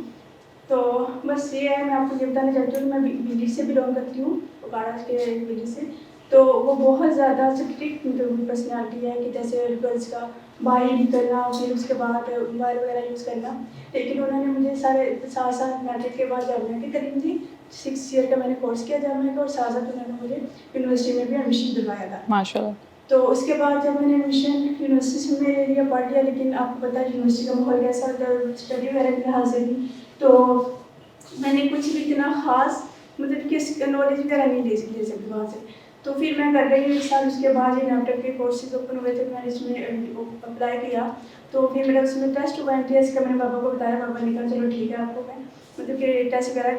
तो बस ये है, मैं आपको ये बताना चाहती हूँ कि मैं विलेज से बिलोंग करती हूँ, उकाड़ा के विलेज से. तो वो बहुत ज़्यादा स्ट्रिक्ट पर्सनालिटी है कि जैसे गर्ल्स का बाहर निकलना, फिर उसके बाद मोबाइल वगैरह यूज़ करना. लेकिन उन्होंने मुझे साथ साथ मैट्रिक के बाद जामिया के करीब मुझे 6 ईयर का मैंने कोर्स किया जामिया का और साथ साथ उन्होंने मुझे यूनिवर्सिटी में भी एडमिशन दिलवाया था. माशाल्लाह. तो उसके बाद जब मैंने एडमिशन यूनिवर्सिटी में ले लिया, पढ़ लिया, लेकिन आपको पता है यूनिवर्सिटी का माहौल कैसा होता है स्टडी वगैरह के लिहाज से भी. तो मैंने कुछ भी इतना ख़ास मतलब कि नॉलेज वगैरह नहीं ले सकी वहाँ से. तो फिर मैं कर रही हूँ 1 साल. उसके बाद ये लैपटॉप के कोर्सेज ओपन हुए थे, मैंने इसमें अप्लाई किया. तो फिर मेरा उसमें टेस्ट हुआ एमटीएस का. मैंने पापा को बताया, पापा ने कहा चलो ठीक है, आपको मैं मतलब कि टेस्ट वगैरह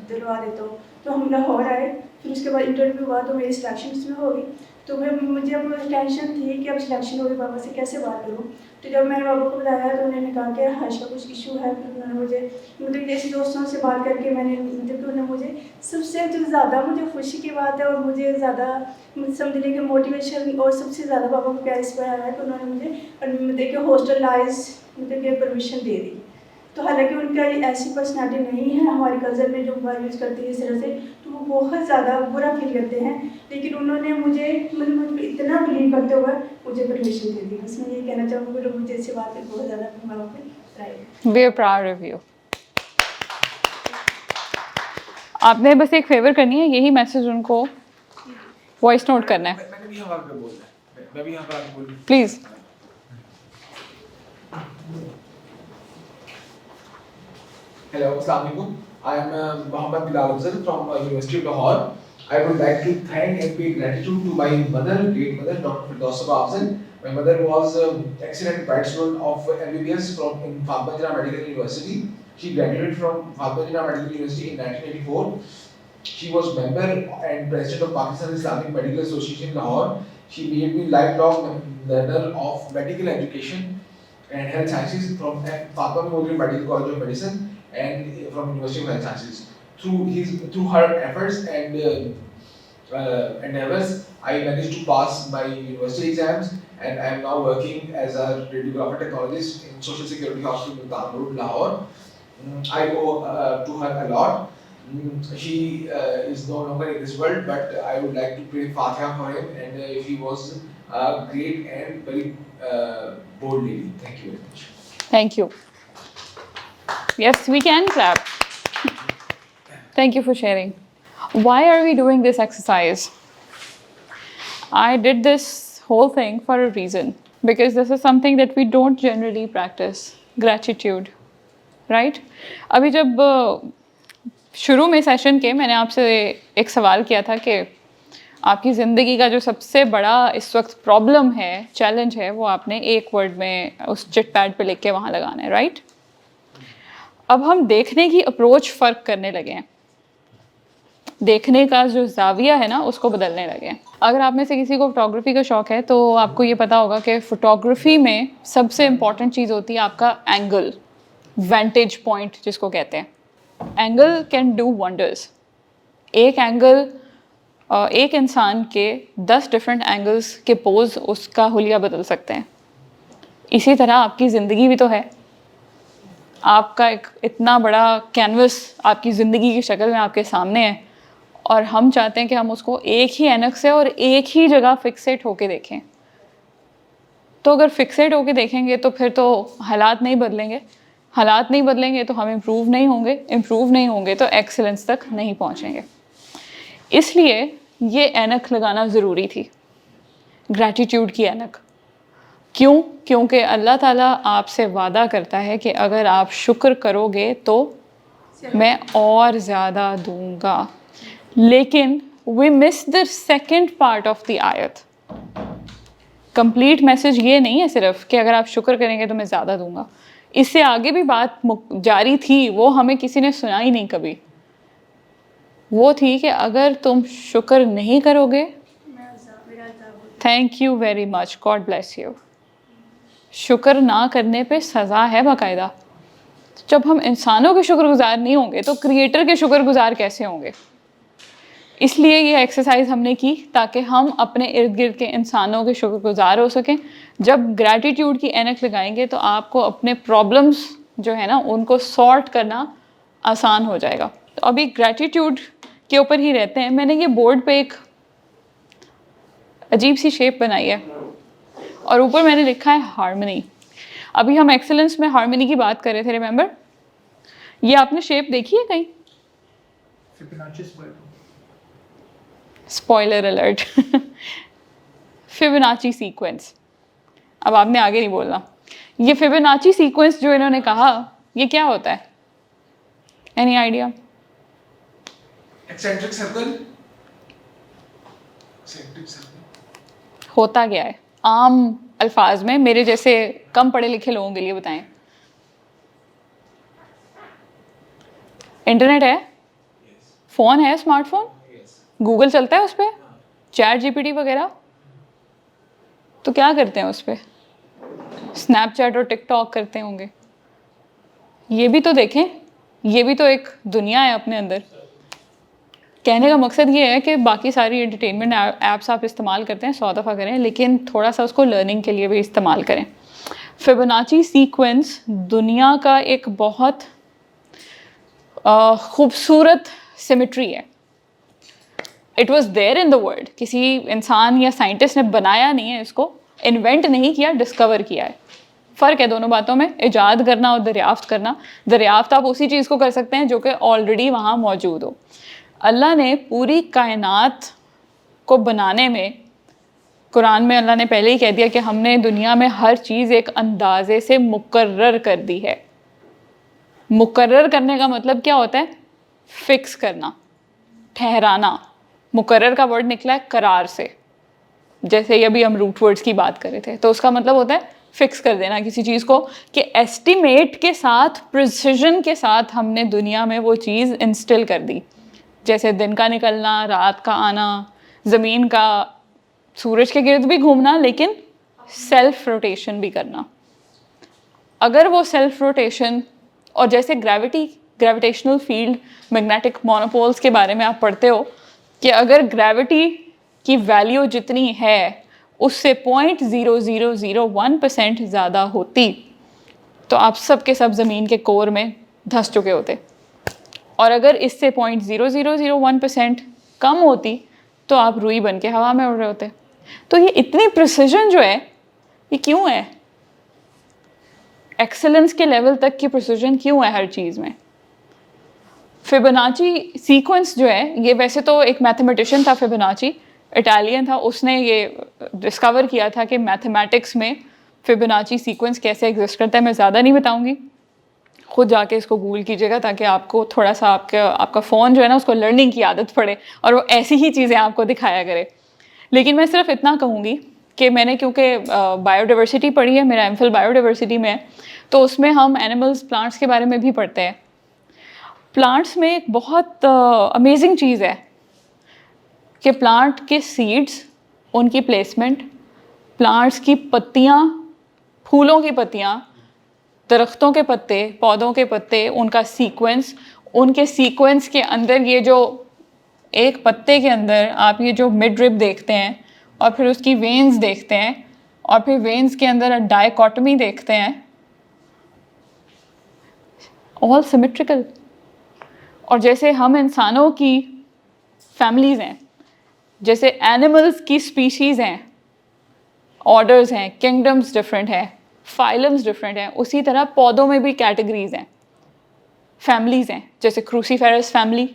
दिलवा देता हूँ. तो हम लाहौर आए. फिर उसके बाद इंटरव्यू हुआ तो मेरी सिलेक्शन उसमें हो गई. तो मुझे अब टेंशन थी कि अब सिलेक्शन हो गई, पापा से कैसे बात करूँ. तो जब मैंने पापा को बताया तो उन्होंने कहा कि हर्ष का कुछ इशू है. फिर उन्होंने मुझे मतलब जैसे दोस्तों से बात करके मैंने मतलब कि उन्होंने मुझे सबसे जो ज़्यादा मुझे खुशी की बात है और मुझे ज़्यादा समझने के मोटिवेशन और सबसे ज़्यादा पापा को प्यार इस पर आया है कि उन्होंने मुझे मतलब कि हॉस्टलाइज मतलब कि परमिशन दे दी. तो हालांकि उनका ऐसी पर्सनालिटी नहीं है हमारे कल्चर में जो मोबाइल यूज़ करती है इस तरह से, तो वो बहुत ज़्यादा बुरा फील करते हैं. लेकिन उन्होंने मुझे मतलब मुझ पर इतना बिलीव करते हुए मुझे परमिशन दे दी. बस मैं ये कहना चाहूँगी कि मुझे ऐसी बात है बहुत ज़्यादा अपने माँ बाप पे pride. We are proud of you. आपने बस एक फेवर करनी है, यही मैसेज उनको वॉइस नोट करना है. मैंने भी यहाँ पर बोलना है. मैं भी यहाँ पर आके बोलूँ. Please. Hello, Assalamualaikum. I am Mohammad Bilal Afzal from University of Lahore. I would like to thank and pay gratitude to my mother, great mother, Dr. Firdausa Afzal. My mother was excellent bright student of MBBS from in Fatima Jinnah Medical University. She graduated from Fatima Jinnah Medical University in 1984. She was member and president of Pakistan Islamic Medical Association Lahore. She made me lifelong learner of medical education and health sciences from Fatima Memorial Medical College of Medicine and from University of Health Sciences. Through her efforts and endeavors, I managed to pass my university exams, and I am now working as a radiographer technologist in Social Security Hospital Multan Road, Lahore. I owe to her a lot. She is no longer in this world, but I would like to pray Fatiha for him, and he was a great and very bold lady. Thank you very much. Thank you. Yes, we can clap. Thank you for sharing. Why are we doing this exercise? I did this whole thing for a reason. Because this is something that we don't generally practice. Gratitude. Right? अभी जब शुरू में session के मैंने आपसे एक सवाल किया था कि आपकी ज़िंदगी का जो सबसे बड़ा इस वक्त प्रॉब्लम है, चैलेंज है, वो आपने एक वर्ड में उस चिट पैड पे लिख के वहाँ लगाना है. राइट? अब हम देखने की अप्रोच फ़र्क करने लगे हैं, देखने का जो जाविया है ना उसको बदलने लगे हैं। अगर आप में से किसी को फोटोग्राफी का शौक़ है तो आपको ये पता होगा कि फ़ोटोग्राफी में सबसे इम्पॉर्टेंट चीज़ होती है आपका एंगल, वेंटेज पॉइंट जिसको कहते हैं। Angle can do wonders. एक एंगल एक इंसान के 10 डिफरेंट एंगल्स के पोज उसका हुलिया बदल सकते हैं। इसी तरह आपकी ज़िंदगी भी तो है। आपका एक इतना बड़ा कैनवस आपकी ज़िंदगी की शक्ल में आपके सामने है और हम चाहते हैं कि हम उसको एक ही ऐनक से और एक ही जगह फिक्सेट होके देखें। तो अगर फिक्सेट होके देखेंगे तो फिर तो हालात नहीं बदलेंगे, हालात नहीं बदलेंगे तो हम इम्प्रूव नहीं होंगे तो एक्सीलेंस तक नहीं पहुंचेंगे। इसलिए ये ऐनक लगाना ज़रूरी थी, ग्रैटिट्यूड की ऐनक। क्यों? क्योंकि अल्लाह ताला आपसे वादा करता है कि अगर आप शुक्र करोगे तो मैं और ज़्यादा दूंगा। लेकिन we miss the second part of the आयत। कंप्लीट मैसेज ये नहीं है सिर्फ कि अगर आप शुक्र करेंगे तो मैं ज़्यादा दूंगा। इससे आगे भी बात जारी थी, वो हमें किसी ने सुनाई नहीं कभी। वो थी कि अगर तुम शुक्र नहीं करोगे, thank you very much, God bless you. शुक्र ना करने पे सज़ा है बाकायदा। जब हम इंसानों के शुक्रगुजार नहीं होंगे तो क्रिएटर के शुक्रगुजार कैसे होंगे? इसलिए ये एक्सरसाइज हमने की ताकि हम अपने इर्द गिर्द के इंसानों के शुक्रगुजार हो सकें। जब ग्रैटिट्यूड की ऐनक लगाएंगे तो आपको अपने प्रॉब्लम्स जो है ना उनको सॉर्ट करना आसान हो जाएगा। तो अभी ग्रैटिट्यूड के ऊपर ही रहते हैं। मैंने ये बोर्ड पे एक अजीब सी शेप बनाई है और ऊपर मैंने लिखा है हार्मनी। अभी हम एक्सेलेंस में हार्मनी की बात कर रहे थे, रिमेंबर? ये आपने शेप देखी है कहीं? Spoiler alert. Fibonacci sequence. अब आपने आगे नहीं बोलना। ये फिबोनाची सीक्वेंस जो इन्होंने कहा, ये क्या होता है? Any idea? Eccentric circle. होता क्या है आम अल्फाज में, मेरे जैसे कम पढ़े लिखे लोगों के लिए बताएं। इंटरनेट है, फ़ोन है, स्मार्टफोन, गूगल चलता है उस पर, चैट जीपीटी वगैरह। तो क्या करते हैं उस पर? स्नैपचैट और टिकटॉक करते होंगे। ये भी तो देखें, ये भी तो एक दुनिया है अपने अंदर। कहने का मकसद ये है कि बाकी सारी एंटरटेनमेंट ऐप्स आप इस्तेमाल करते हैं, 100 दफ़ा करें, लेकिन थोड़ा सा उसको लर्निंग के लिए भी इस्तेमाल करें। फिबोनाची सीक्वेंस दुनिया का एक बहुत खूबसूरत सिमेट्री है। It was there in the world. किसी इंसान या साइंटिस्ट ने बनाया नहीं है इसको, इन्वेंट नहीं किया, डिस्कवर किया है। फ़र्क है दोनों बातों में, इजाद करना और दरियाफ्त करना। दरियाफ्त आप उसी चीज़ को कर सकते हैं जो कि ऑलरेडी वहाँ मौजूद हो। अल्लाह ने पूरी कायनात को बनाने में, कुरान में अल्लाह ने पहले ही कह दिया कि हमने दुनिया में हर चीज़ एक अंदाजे से मुकर्रर कर दी है। मुकर्रर करने का मतलब क्या होता है? फिक्स करना, ठहराना। मुकर्रर का वर्ड निकला है करार से। जैसे अभी हम रूट वर्ड्स की बात कर रहे थे, तो उसका मतलब होता है फिक्स कर देना किसी चीज़ को, कि एस्टिमेट के साथ, प्रिसिजन के साथ हमने दुनिया में वो चीज़ इंस्टिल कर दी। जैसे दिन का निकलना, रात का आना, ज़मीन का सूरज के गिर्द भी घूमना, लेकिन सेल्फ रोटेशन भी करना। अगर वो सेल्फ रोटेशन, और जैसे ग्रेविटेशनल फील्ड, मैग्नेटिक मोनोपोल्स के बारे में आप पढ़ते हो कि अगर ग्रेविटी की वैल्यू जितनी है उससे 0.0001% ज़्यादा होती तो आप सब के सब ज़मीन के कोर में धंस चुके होते, और अगर इससे 0.0001% कम होती तो आप रुई बन के हवा में उड़ रहे होते। तो ये इतनी प्रिसिजन जो है, ये क्यों है? एक्सेलेंस के लेवल तक की प्रिसिजन क्यों है हर चीज़ में? फिबोनाची सीक्वेंस जो है, ये वैसे तो एक मैथमेटिशियन था, फिबोनाची इटालियन था, उसने ये डिस्कवर किया था कि मैथमेटिक्स में फिबोनाची सीक्वेंस कैसे एग्जिस्ट करता है। मैं ज़्यादा नहीं बताऊंगी, खुद जाके इसको गूगल कीजिएगा ताकि आपको थोड़ा सा आपका फ़ोन जो है ना उसको लर्निंग की आदत पड़े और वो ऐसी ही चीज़ें आपको दिखाया करे। लेकिन मैं सिर्फ इतना कहूँगी कि मैंने क्योंकि बायोडाइवर्सिटी पढ़ी है, मेरा एमफिल बायोडाइवर्सिटी में है, तो उसमें हम एनिमल्स प्लांट्स के बारे में भी पढ़ते हैं। प्लांट्स में एक बहुत अमेजिंग चीज़ है कि प्लांट के सीड्स, उनकी प्लेसमेंट, प्लांट्स की पत्तियाँ, फूलों की पत्तियाँ, दरख्तों के पत्ते, पौधों के पत्ते, उनका सीक्वेंस, उनके सीक्वेंस के अंदर ये जो एक पत्ते के अंदर आप ये जो मिड रिब देखते हैं और फिर उसकी वेन्स देखते हैं और फिर वेन्स के अंदर डायकोटमी देखते हैं, ऑल सिमेट्रिकल। और जैसे हम इंसानों की फैमिलीज़ हैं, जैसे एनिमल्स की स्पीशीज़ हैं, ऑर्डर्स हैं, किंगडम्स डिफरेंट हैं, फाइलम्स डिफरेंट हैं, उसी तरह पौधों में भी कैटेगरीज हैं, फैमिलीज़ हैं। जैसे क्रूसीफेरस फैमिली,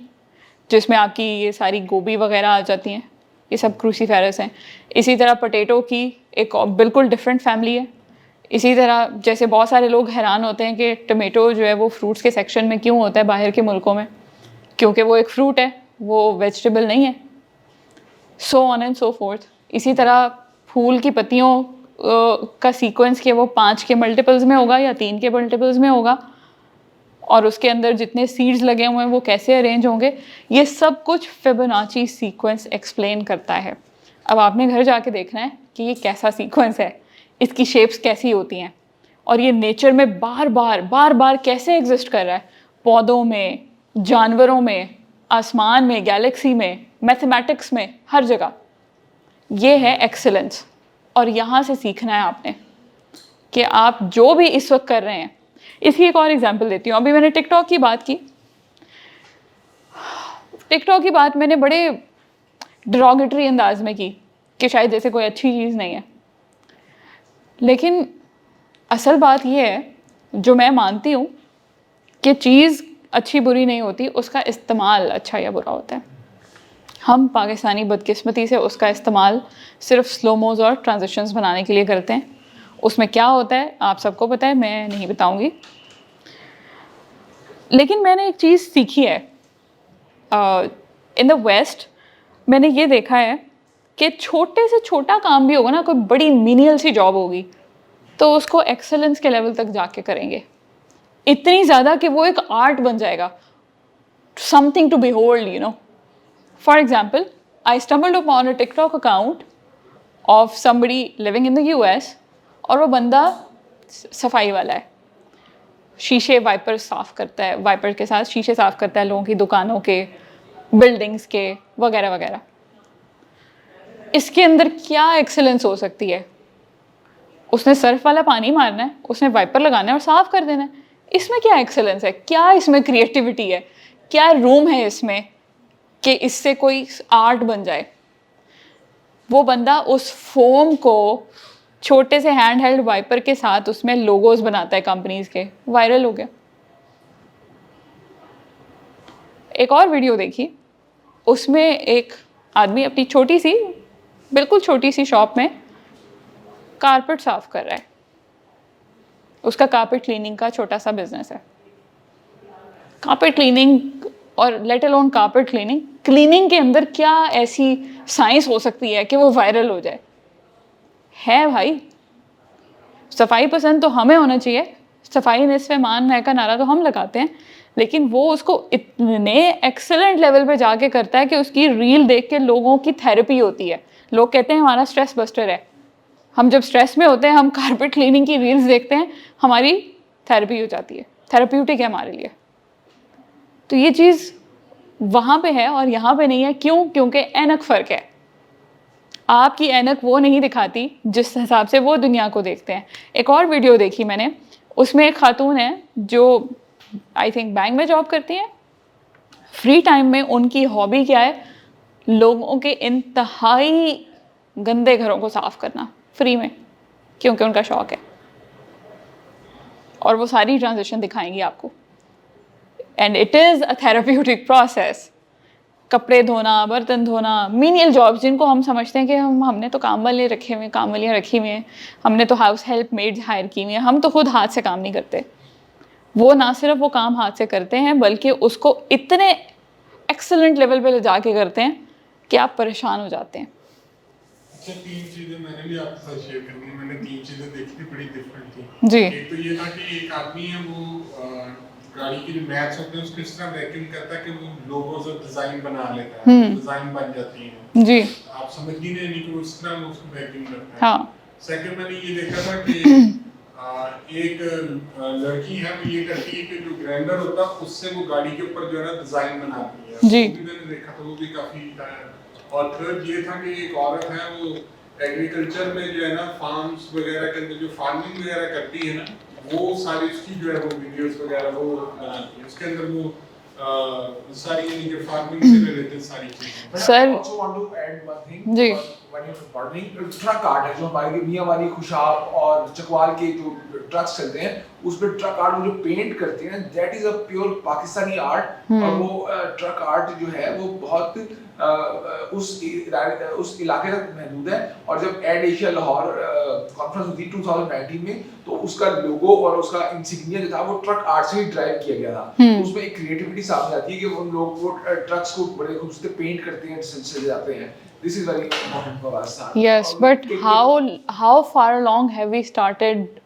जिसमें आपकी ये सारी गोभी वगैरह आ जाती हैं, ये सब क्रूसीफेरस हैं। इसी तरह पोटैटो की एक बिल्कुल डिफरेंट फैमिली है। इसी तरह जैसे बहुत सारे लोग हैरान होते हैं कि टमेटो जो है वो फ्रूट्स के सेक्शन में क्यों होता है बाहर के मुल्कों में, क्योंकि वो एक फ्रूट है, वो वेजिटेबल नहीं है, सो ऑन एंड सो फोर्थ। इसी तरह फूल की पत्तियों का सीक्वेंस के वो 5 के मल्टीपल्स में होगा या 3 के मल्टीपल्स में होगा, और उसके अंदर जितने सीड्स लगे हुए हैं वो कैसे अरेंज होंगे, ये सब कुछ फिबोनाची सीक्वेंस एक्सप्लेन करता है। अब आपने घर जाके देखना है कि ये कैसा सीक्वेंस है, इसकी शेप्स कैसी होती हैं, और ये नेचर में बार बार कैसे एग्जिस्ट कर रहा है, पौधों में, जानवरों में, आसमान में, गैलेक्सी में, मैथमेटिक्स में, हर जगह। ये है एक्सेलेंस। और यहाँ से सीखना है आपने कि आप जो भी इस वक्त कर रहे हैं। इसकी एक और एग्जांपल देती हूँ। अभी मैंने टिकटॉक की बात की। टिकटॉक की बात मैंने बड़े डिरोगेटरी अंदाज में की कि शायद जैसे कोई अच्छी चीज़ नहीं है, लेकिन असल बात ये है, जो मैं मानती हूँ कि चीज़ अच्छी बुरी नहीं होती, उसका इस्तेमाल अच्छा या बुरा होता है। हम पाकिस्तानी बदकिस्मती से उसका इस्तेमाल सिर्फ स्लोमोज और ट्रांजिशंस बनाने के लिए करते हैं। उसमें क्या होता है आप सबको पता है, मैं नहीं बताऊंगी। लेकिन मैंने एक चीज़ सीखी है इन द वेस्ट। मैंने ये देखा है कि छोटे से छोटा काम भी होगा ना, कोई बड़ी मीनियल सी जॉब होगी, तो उसको एक्सेलेंस के लेवल तक जाके करेंगे, इतनी ज़्यादा कि वो एक आर्ट बन जाएगा, something to behold, you know. For example, I stumbled upon a TikTok account of somebody living in the US, और वो बंदा सफाई वाला है, शीशे वाइपर साफ़ करता है, वाइपर के साथ शीशे साफ़ करता है लोगों की दुकानों के, बिल्डिंग्स के, वगैरह वगैरह। इसके अंदर क्या एक्सेलेंस हो सकती है? उसने सर्फ वाला पानी मारना है, उसने वाइपर लगाना है और साफ़ कर देना है। इसमें क्या एक्सेलेंस है? क्या इसमें क्रिएटिविटी है? क्या रूम है इसमें कि इससे कोई आर्ट बन जाए? वो बंदा उस फोम को छोटे से हैंड हेल्ड वाइपर के साथ उसमें लोगोज बनाता है कंपनीज के, वायरल हो गया। एक और वीडियो देखी, उसमें एक आदमी अपनी छोटी सी, बिल्कुल छोटी सी शॉप में कारपेट साफ कर रहा है। उसका कारपेट क्लीनिंग का छोटा सा बिजनेस है। कारपेट क्लीनिंग, और let alone carpet cleaning, cleaning के अंदर क्या ऐसी साइंस हो सकती है कि वो वायरल हो जाए? है भाई, सफाई पसंद तो हमें होना चाहिए, सफाई निस्फ़ ईमान है का नारा तो हम लगाते हैं, लेकिन वो उसको इतने एक्सेलेंट लेवल पे जाके करता है कि उसकी रील देख के लोगों की थेरेपी होती है। लोग कहते हैं हमारा स्ट्रेस बस्टर है। हम जब स्ट्रेस में होते हैं, हम कारपेट क्लीनिंग की रील्स देखते हैं, हमारी थेरेपी हो जाती है, थेरेप्यूटिक है हमारे लिए। तो ये चीज़ वहाँ पे है और यहाँ पे नहीं है। क्यों? क्योंकि ऐनक फ़र्क है। आपकी ऐनक वो नहीं दिखाती जिस हिसाब से वो दुनिया को देखते हैं। एक और वीडियो देखी मैंने, उसमें एक खातून है जो आई थिंक बैंक में जॉब करती हैं। फ्री टाइम में उनकी हॉबी क्या है? लोगों के इंतहाई गंदे घरों को साफ़ करना फ्री में, क्योंकि उनका शौक़ है। और वो सारी ट्रांजिशन दिखाएंगी आपको। And it is a therapeutic process. कपड़े धोना, बर्तन धोना, मीनियल जॉब्स जिनको हम समझते हैं कि हमने तो काम वाले रखे हुए हैं, काम वालियाँ रखी हुई हैं, हमने तो हाउस हेल्प मेड्स हायर की हुई हैं, हम तो खुद हाथ से काम नहीं करते। वो ना सिर्फ वो काम हाथ से करते हैं, बल्कि उसको इतने एक्सेलेंट लेवल पे ले जाके करते हैं कि आप परेशान हो जाते हैं। अच्छा, 3 चीजें मैंने भी आपके साथ शेयर करनी है। मैंने 3 चीजें देखी थी, बड़ी डिफरेंट थी। जी। एक तो ये था कि एक आदमी है, वो गाड़ी की जो मैट्स होते हैं उसको इस तरह वैक्यूम करता है कि वो लोगोज और डिजाइन बना लेता है, डिजाइन बन जाती है। जी। आप समझ ही नहीं कि वो इस तरह वो उसको वैक्यूम करता है। हाँ। सेकंड मैंने ये देखा था कि एक लड़की है, वो ये करती है कि जो ग्राइंडर होता है उससे वो गाड़ी के ऊपर जो है ना डिजाइन बनाती है। जी। वो भी मैंने देखा था, वो भी काफी और थर्ड ये था कि एक औरत है, वो एग्रीकल्चर में जो है ना फार्म्स वगैरह के अंदर जो फार्मिंग वगैरह करती है ना, वो सारी उसकी जो है वो वीडियोस वगैरह वो बनाती है। उसके अंदर वो सारी यानी कि फार्मिंग से रिलेटेड सारी चीजें। But Sir- I also want to add one thing. जी। When you're gardening, truck art है जो हमारे मियाँ वाली खुशाब और चकवाल के जो ट्रक्स चलते हैं, उसमें ट्रक आर्ट जो पेंट करते हैं, that is a pure Pakistani art. और वो ट्रक आर्ट जो है वो बहुत उस इलाके तक महदूद है। और जब एड एशिया लाहौर कॉन्फ्रेंस हुई 2019 में, तो उसका लोगो और उसका इंसिग्निया जो था वो ट्रक आर्ट से ही ड्राइव किया गया था। तो उसमें एक क्रिएटिविटी सामने आती है कि उन लोग वो ट्रक्स को बड़े खूबसूरत पेंट करते हैं, सजे जाते हैं। This is very important for us. Yes, but how far along have we started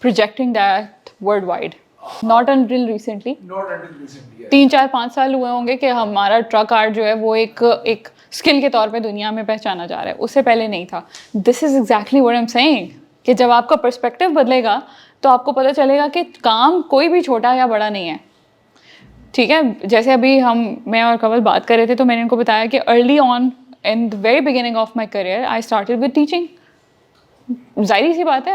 projecting that worldwide? Not until recently. Not until recently. Yes. 3-4-5 साल हुए होंगे कि हमारा ट्रक आर्ट जो है वो एक स्किल के तौर पे दुनिया में पहचाना जा रहा है, उससे पहले नहीं था। This is exactly what I am saying कि जब आपका पर्सपेक्टिव बदलेगा तो आपको पता चलेगा कि काम कोई भी छोटा या बड़ा नहीं है। ठीक है, जैसे अभी मैं और कवल बात कर रहे थे तो मैंने इनको बताया कि early on in the very beginning of my career I started with teaching. जाहिर सी बात है,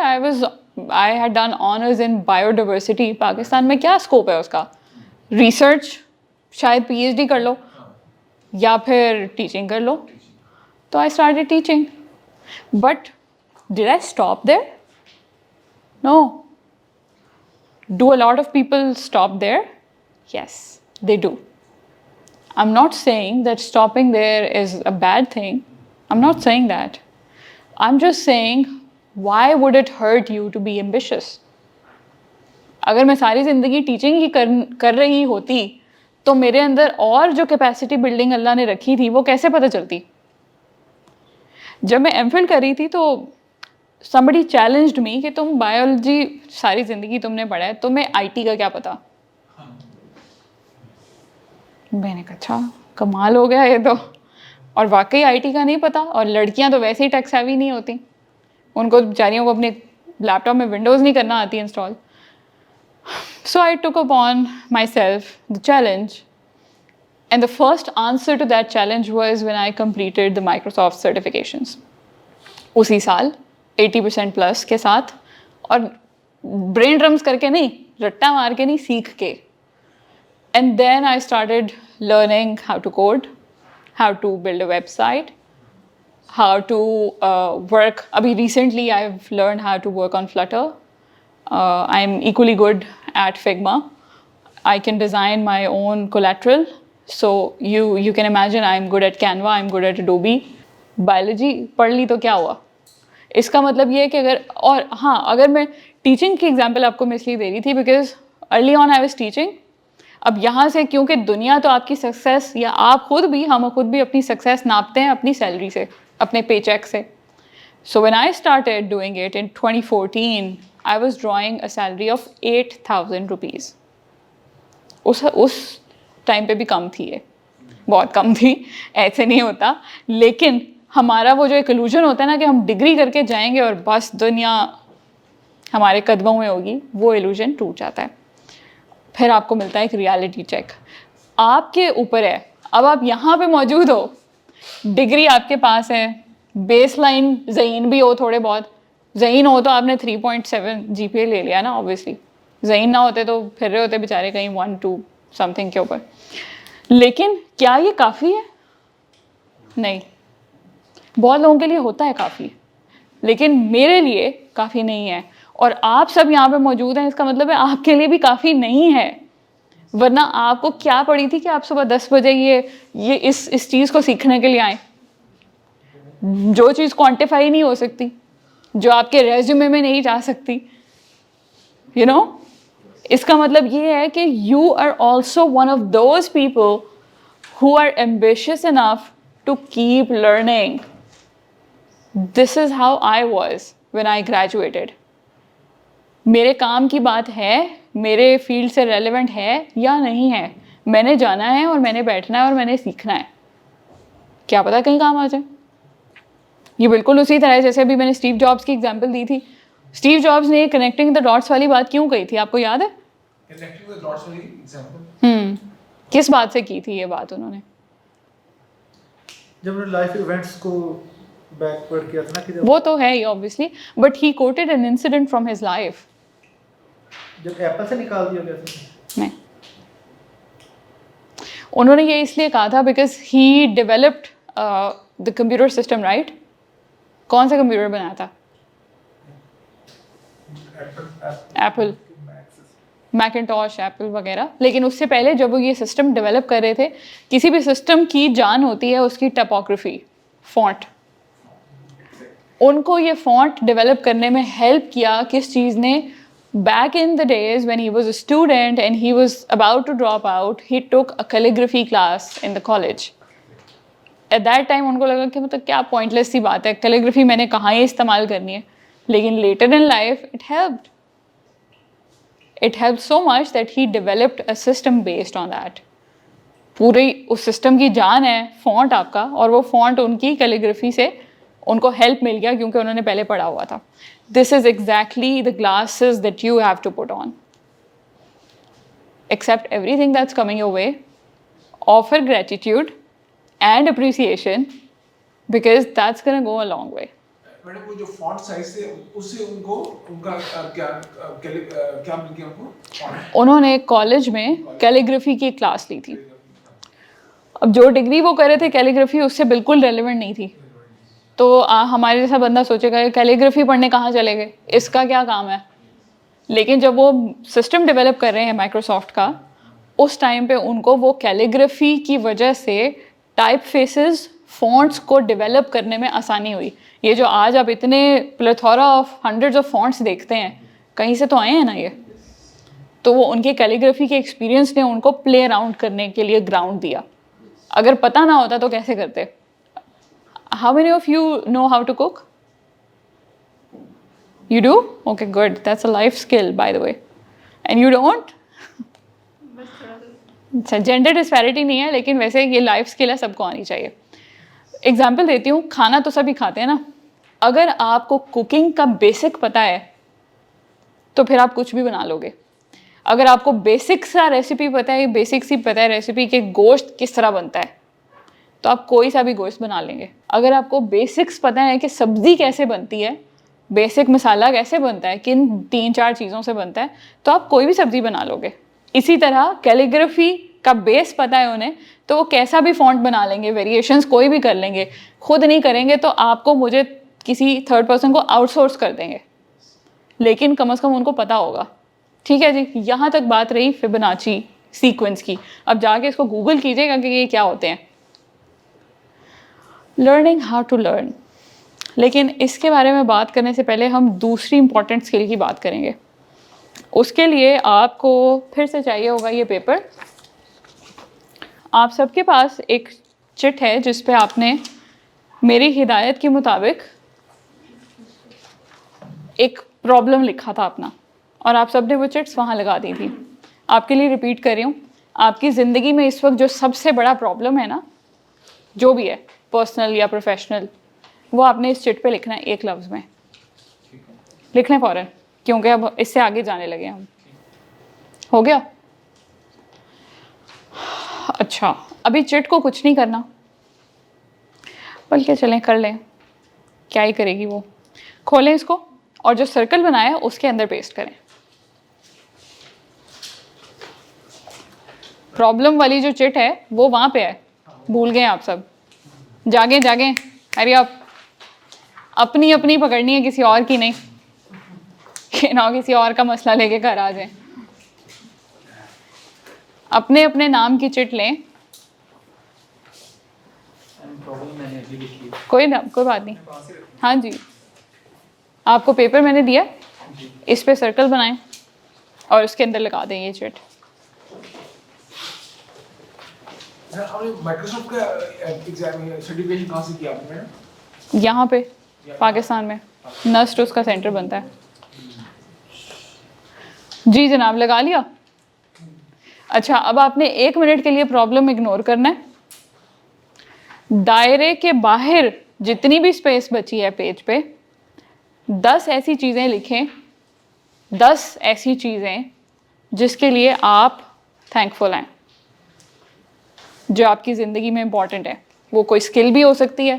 I had done honours in biodiversity. Pakistan में क्या स्कोप है उसका? रिसर्च, शायद PhD कर लो या फिर टीचिंग कर लो। तो I started teaching, but did I stop there? No. Do a lot of people stop there? Yes, they do. I'm not saying that stopping there is a bad thing. I'm not saying that. I'm just saying, why would it hurt you to be ambitious? अगर मैं सारी ज़िंदगी teaching ही कर रही होती तो मेरे अंदर और जो कैपेसिटी बिल्डिंग अल्लाह ने रखी थी वो कैसे पता चलती? जब मैं MPhil कर रही थी तो somebody challenged me कि तुम बायोलॉजी सारी ज़िंदगी तुमने पढ़ा है, तुम्हें IT का क्या पता? मैंने कहा अच्छा कमाल हो गया ये तो। और वाकई IT का नहीं पता, और लड़कियां तो वैसे ही टेक सेवी नहीं होती, उनको बेचारियों को अपने लैपटॉप में विंडोज़ नहीं करना आती install. So I took upon myself the challenge, and the first answer to that challenge was when I completed the Microsoft certifications उसी साल 80% प्लस के साथ, और ब्रेन ड्रम्स करके नहीं, रट्टा मार के नहीं, सीख के। And then I started learning how to code, how to build a website, how to work. Abhi recently I've learned how to work on Flutter. I'm equally good at Figma. I can design my own collateral. So you can imagine I'm good at Canva, I'm good at Adobe. Biology पढ़ ली तो क्या हुआ? इसका मतलब ये है कि अगर मैं टीचिंग की एग्जाम्पल आपको मैं इसलिए दे रही थी because early on I was teaching. अब यहाँ से क्योंकि दुनिया तो आपकी सक्सेस, या आप हम खुद भी अपनी सक्सेस नापते हैं अपनी सैलरी से, अपने पे चेक से। So when I started doing it in 2014 I was drawing a salary of 8,000 rupees. उस टाइम पे भी कम थी, ये बहुत कम थी, ऐसे नहीं होता। लेकिन हमारा वो जो एक इल्यूजन होता है ना कि हम डिग्री करके जाएंगे और बस दुनिया हमारे कदमों में होगी, वो इल्यूजन टूट जाता है। फिर आपको मिलता है एक रियलिटी चेक, आपके ऊपर है। अब आप यहाँ पे मौजूद हो, डिग्री आपके पास है, बेस लाइन ज़हीन भी हो, थोड़े बहुत ज़हीन हो तो आपने 3.7 GPA ले लिया ना, ऑब्वियसली। ज़हीन ना होते तो फिर रहे होते बेचारे कहीं 1-2 समथिंग के ऊपर। लेकिन क्या ये काफ़ी है? नहीं। बहुत लोगों के लिए होता है काफ़ी, लेकिन मेरे लिए काफ़ी नहीं है। और आप सब यहाँ पे मौजूद हैं, इसका मतलब है आपके लिए भी काफ़ी नहीं है। वरना आपको क्या पड़ी थी कि आप सुबह 10 बजे ये इस चीज़ को सीखने के लिए आए? जो चीज़ क्वांटिफाई नहीं हो सकती, जो आपके रेज्यूमे में नहीं जा सकती, यू नो, इसका मतलब ये है कि you are also one of those people who are ambitious enough to keep learning. This is how I was when I graduated. मेरे काम की बात है, मेरे फील्ड से रेलेवेंट है या नहीं है, मैंने जाना है और मैंने बैठना है और मैंने सीखना है, क्या पता कहीं काम आ जाए। ये बिल्कुल उसी तरह है जैसे अभी मैंने स्टीव जॉब्स की एग्जांपल दी थी। स्टीव जॉब्स ने कनेक्टिंग द डॉट्स वाली बात क्यों कही थी, आपको याद है? कनेक्टिंग द डॉट्स वाली एग्जांपल किस बात से की थी ये बात उन्होंने? जब उन्होंने लाइफ इवेंट्स को बैकवर्ड किया था ना कि वो तो है ही obviously, but he quoted an incident from his life. जब एप्पल से निकाल दिया गया था। नहीं, उन्होंने ये इसलिए कहा था because he developed the computer system, right? कौन सा कंप्यूटर बनाया था? एप्पल, मैकिन्टॉश, एप्पल वगैरह। लेकिन उससे पहले जब वो ये सिस्टम डेवलप कर रहे थे, किसी भी सिस्टम की जान होती है उसकी टपोग्राफी, फॉन्ट। उनको ये फॉन्ट डेवलप करने में हेल्प किया किस चीज़ ने? Back in the days when he was a student and he was about to drop out, he took a calligraphy class in the college. At that time उनको लगा कि मतलब क्या pointless सी बात है, calligraphy मैंने कहाँ ही इस्तेमाल करनी है। लेकिन later in life it helped. It helped so much that he developed a system based on that. पूरी उस system की जान है font आपका, और वो font उनकी calligraphy से उनको help मिल गया क्योंकि उन्होंने पहले पढ़ा हुआ था। This is exactly the glasses that you have to put on. Accept everything that's coming your way. Offer gratitude and appreciation because that's going to go a long way. Madam वो जो font size से उससे उनको उनका क्या मिल गया उनको? उन्होंने कॉलेज में कैलीग्राफी की क्लास ली थी। अब जो डिग्री वो कर रहे थे कैलीग्राफी उससे बिल्कुल रेलेवेंट नहीं थी। तो हमारे जैसा बंदा सोचेगा कैलीग्राफी पढ़ने कहाँ चले गए, इसका क्या काम है? लेकिन जब वो सिस्टम डेवलप कर रहे हैं माइक्रोसॉफ्ट का, उस टाइम पे उनको वो कैलीग्राफी की वजह से टाइप फेसेस, फॉन्ट्स को डेवलप करने में आसानी हुई। ये जो आज आप इतने plethora of hundreds of fonts देखते हैं, कहीं से तो आए हैं ना ये। तो वो उनके कैलीग्राफी के एक्सपीरियंस ने उनको प्ले अराउंड करने के लिए ग्राउंड दिया। अगर पता ना होता तो कैसे करते? How many of you know how to cook? You do? Okay, good. That's a life skill, by the way. And you don't? अच्छा, जेंडर डिस्पैरिटी नहीं है, लेकिन वैसे ये लाइफ स्किल है, सबको आनी चाहिए। एग्जाम्पल देती हूँ, खाना तो सभी खाते हैं ना। अगर आपको कुकिंग का बेसिक पता है तो फिर आप कुछ भी बना लोगे। अगर आपको बेसिक सा रेसिपी पता है, बेसिक सी पता है रेसिपी कि गोश्त किस तरह बनता है, तो आप कोई सा भी गोश्त बना लेंगे। अगर आपको बेसिक्स पता है कि सब्ज़ी कैसे बनती है, बेसिक मसाला कैसे बनता है, किन 3-4 चीज़ों से बनता है, तो आप कोई भी सब्ज़ी बना लोगे। इसी तरह कैलीग्राफी का बेस पता है उन्हें, तो वो कैसा भी फॉन्ट बना लेंगे, वेरिएशंस कोई भी कर लेंगे। खुद नहीं करेंगे तो आपको, मुझे, किसी थर्ड पर्सन को आउटसोर्स कर देंगे, लेकिन कम से कम उनको पता होगा। ठीक है जी, यहाँ तक बात रही फिबोनाची सीक्वेंस की। अब जाके इसको गूगल कीजिएगा कि ये क्या होते हैं। Learning how to learn. लेकिन इसके बारे में बात करने से पहले हम दूसरी इंपॉर्टेंट स्किल की बात करेंगे। उसके लिए आपको फिर से चाहिए होगा ये पेपर। आप सबके पास एक चिट है जिस पे आपने मेरी हिदायत के मुताबिक एक प्रॉब्लम लिखा था अपना, और आप सब ने वो चिट्स वहाँ लगा दी थी। आपके लिए रिपीट कर रही हूँ, आपकी ज़िंदगी में इस वक्त जो सबसे बड़ा प्रॉब्लम है ना, जो भी है, पर्सनल या प्रोफेशनल, वो आपने इस चिट पे लिखना है एक लफ्ज़ में। लिखना है फ़ौरन, क्योंकि अब इससे आगे जाने लगे हम। हो गया? अच्छा, अभी चिट को कुछ नहीं करना, बल्कि चलें कर लें, क्या ही करेगी वो। खोलें इसको और जो सर्कल बनाया है उसके अंदर पेस्ट करें। प्रॉब्लम वाली जो चिट है वो वहाँ पे है, भूल गए आप सब। जागें जागें, अरे आप अपनी अपनी पकड़नी है, किसी और की नहीं, कि ना किसी और का मसला लेके घर आ जाए। अपने अपने नाम की चिट लें। कोई ना, कोई बात नहीं। हाँ जी, आपको पेपर मैंने दिया, इस पे सर्कल बनाएं और उसके अंदर लगा दें ये चिट। माइक्रोसॉफ्ट का एग्जाम सर्टिफिकेशन कहाँ से किया आपने? यहाँ पे पाकिस्तान में नस्ट उसका सेंटर बनता है। जी जनाब, लगा लिया। अच्छा, अब आपने 1 मिनट के लिए प्रॉब्लम इग्नोर करना है। दायरे के बाहर जितनी भी स्पेस बची है पेज पे 10 ऐसी चीज़ें लिखें, 10 ऐसी चीज़ें जिसके लिए आप थैंकफुल हैं, जो आपकी ज़िंदगी में इम्पॉर्टेंट है। वो कोई स्किल भी हो सकती है,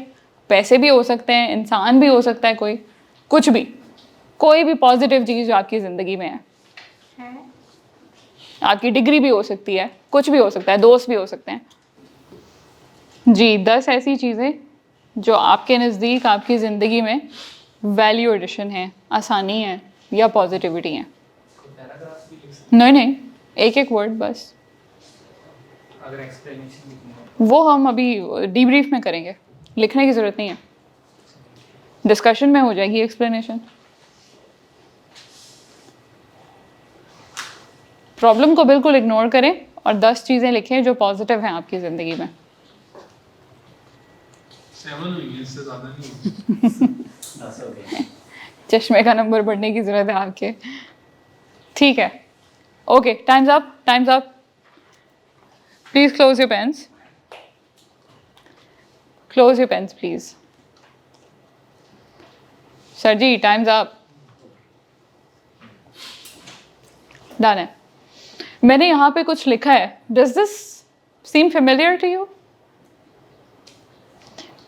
पैसे भी हो सकते हैं, इंसान भी हो सकता है, कोई कुछ भी, कोई भी पॉजिटिव चीज़ जो आपकी ज़िंदगी में है। आपकी डिग्री भी हो सकती है, कुछ भी हो सकता है, दोस्त भी हो सकते हैं। जी, 10 ऐसी चीज़ें जो आपके नज़दीक आपकी ज़िंदगी में वैल्यू एडिशन है, आसानी है या पॉजिटिविटी है। नहीं नहीं, एक एक वर्ड बस। अगर एक्सप्लेनेशन लिखनी है वो हम अभी डीब्रीफ में करेंगे, लिखने की ज़रूरत नहीं है, डिस्कशन में हो जाएगी एक्सप्लेनेशन। प्रॉब्लम को बिल्कुल इग्नोर करें और 10 चीज़ें लिखें जो पॉजिटिव हैं आपकी ज़िंदगी में। 7 हुई है, इससे ज़्यादा नहीं। 10 हो गए। चश्मे का नंबर बढ़ने की ज़रूरत है आपके। ठीक है, okay, time's up, time's up. Please close your pens, close your pens please. Sir ji, time's up. Done है। मैंने यहाँ पे कुछ लिखा है, does this seem familiar to you?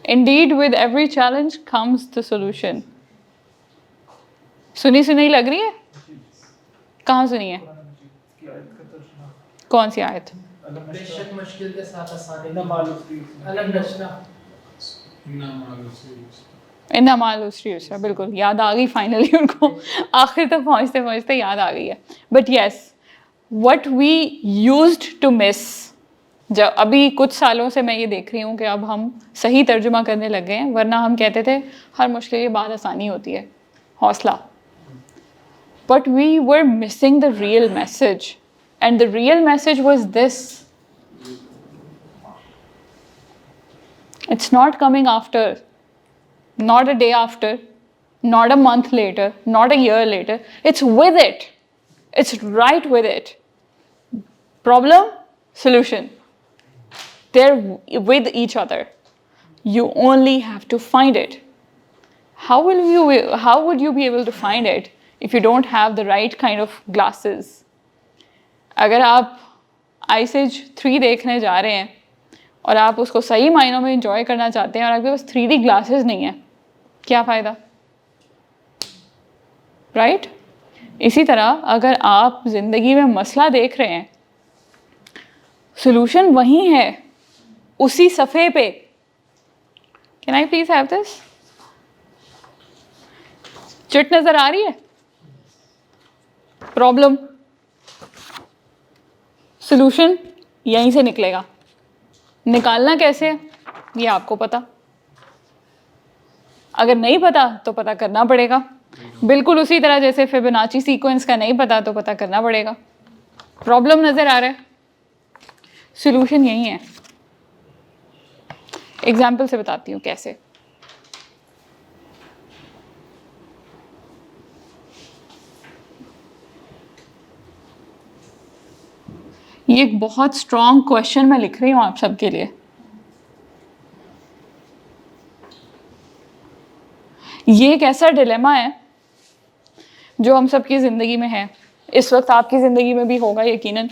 Indeed, with every challenge comes the solution. सुनी सुनी लग रही है? कहाँ सुनी है? कौन सी आयत? बेशक मुश्किल के साथ आसानी ना मालूम, अलग नशना। इन्ना माल उसरी उसरा, बिल्कुल याद आ गई फाइनली उनको। आखिर तक पहुँचते पहुँचते याद आ गई है। But yes, what we used to miss, जब अभी कुछ सालों से मैं ये देख रही हूँ कि अब हम सही तर्जुमा करने लग गए हैं, वरना हम कहते थे हर मुश्किल के बाद आसानी होती है, हौसला। But we were missing the real message, and the real message was this: it's not coming after, not a day after, not a month later, not a year later, it's with it, it's right with it. Problem, solution, they're with each other. You only have to find it. How would you be able to find it if you don't have the right kind of glasses? अगर आप Ice Age 3 देखने जा रहे हैं और आप उसको सही मायनों में enjoy करना चाहते हैं और आपके पास 3D glasses नहीं है, क्या फ़ायदा? राइट? इसी तरह अगर आप ज़िंदगी में मसला देख रहे हैं, सॉल्यूशन वही है, उसी सफ़े पे। Can I please have this? Chit नज़र आ रही है? प्रॉब्लम, सॉल्यूशन यहीं से निकलेगा। निकालना कैसे है ये आपको पता, अगर नहीं पता तो पता करना पड़ेगा। बिल्कुल उसी तरह जैसे फिबोनाची सीक्वेंस का नहीं पता तो पता करना पड़ेगा। प्रॉब्लम नज़र आ रहा है, सॉल्यूशन यही है। एग्जाम्पल से बताती हूँ कैसे। ये एक बहुत स्ट्रॉन्ग क्वेश्चन मैं लिख रही हूँ आप सबके लिए। ये एक ऐसा डिलेमा है जो हम सबकी ज़िंदगी में है। इस वक्त आपकी ज़िंदगी में भी होगा यकीनन,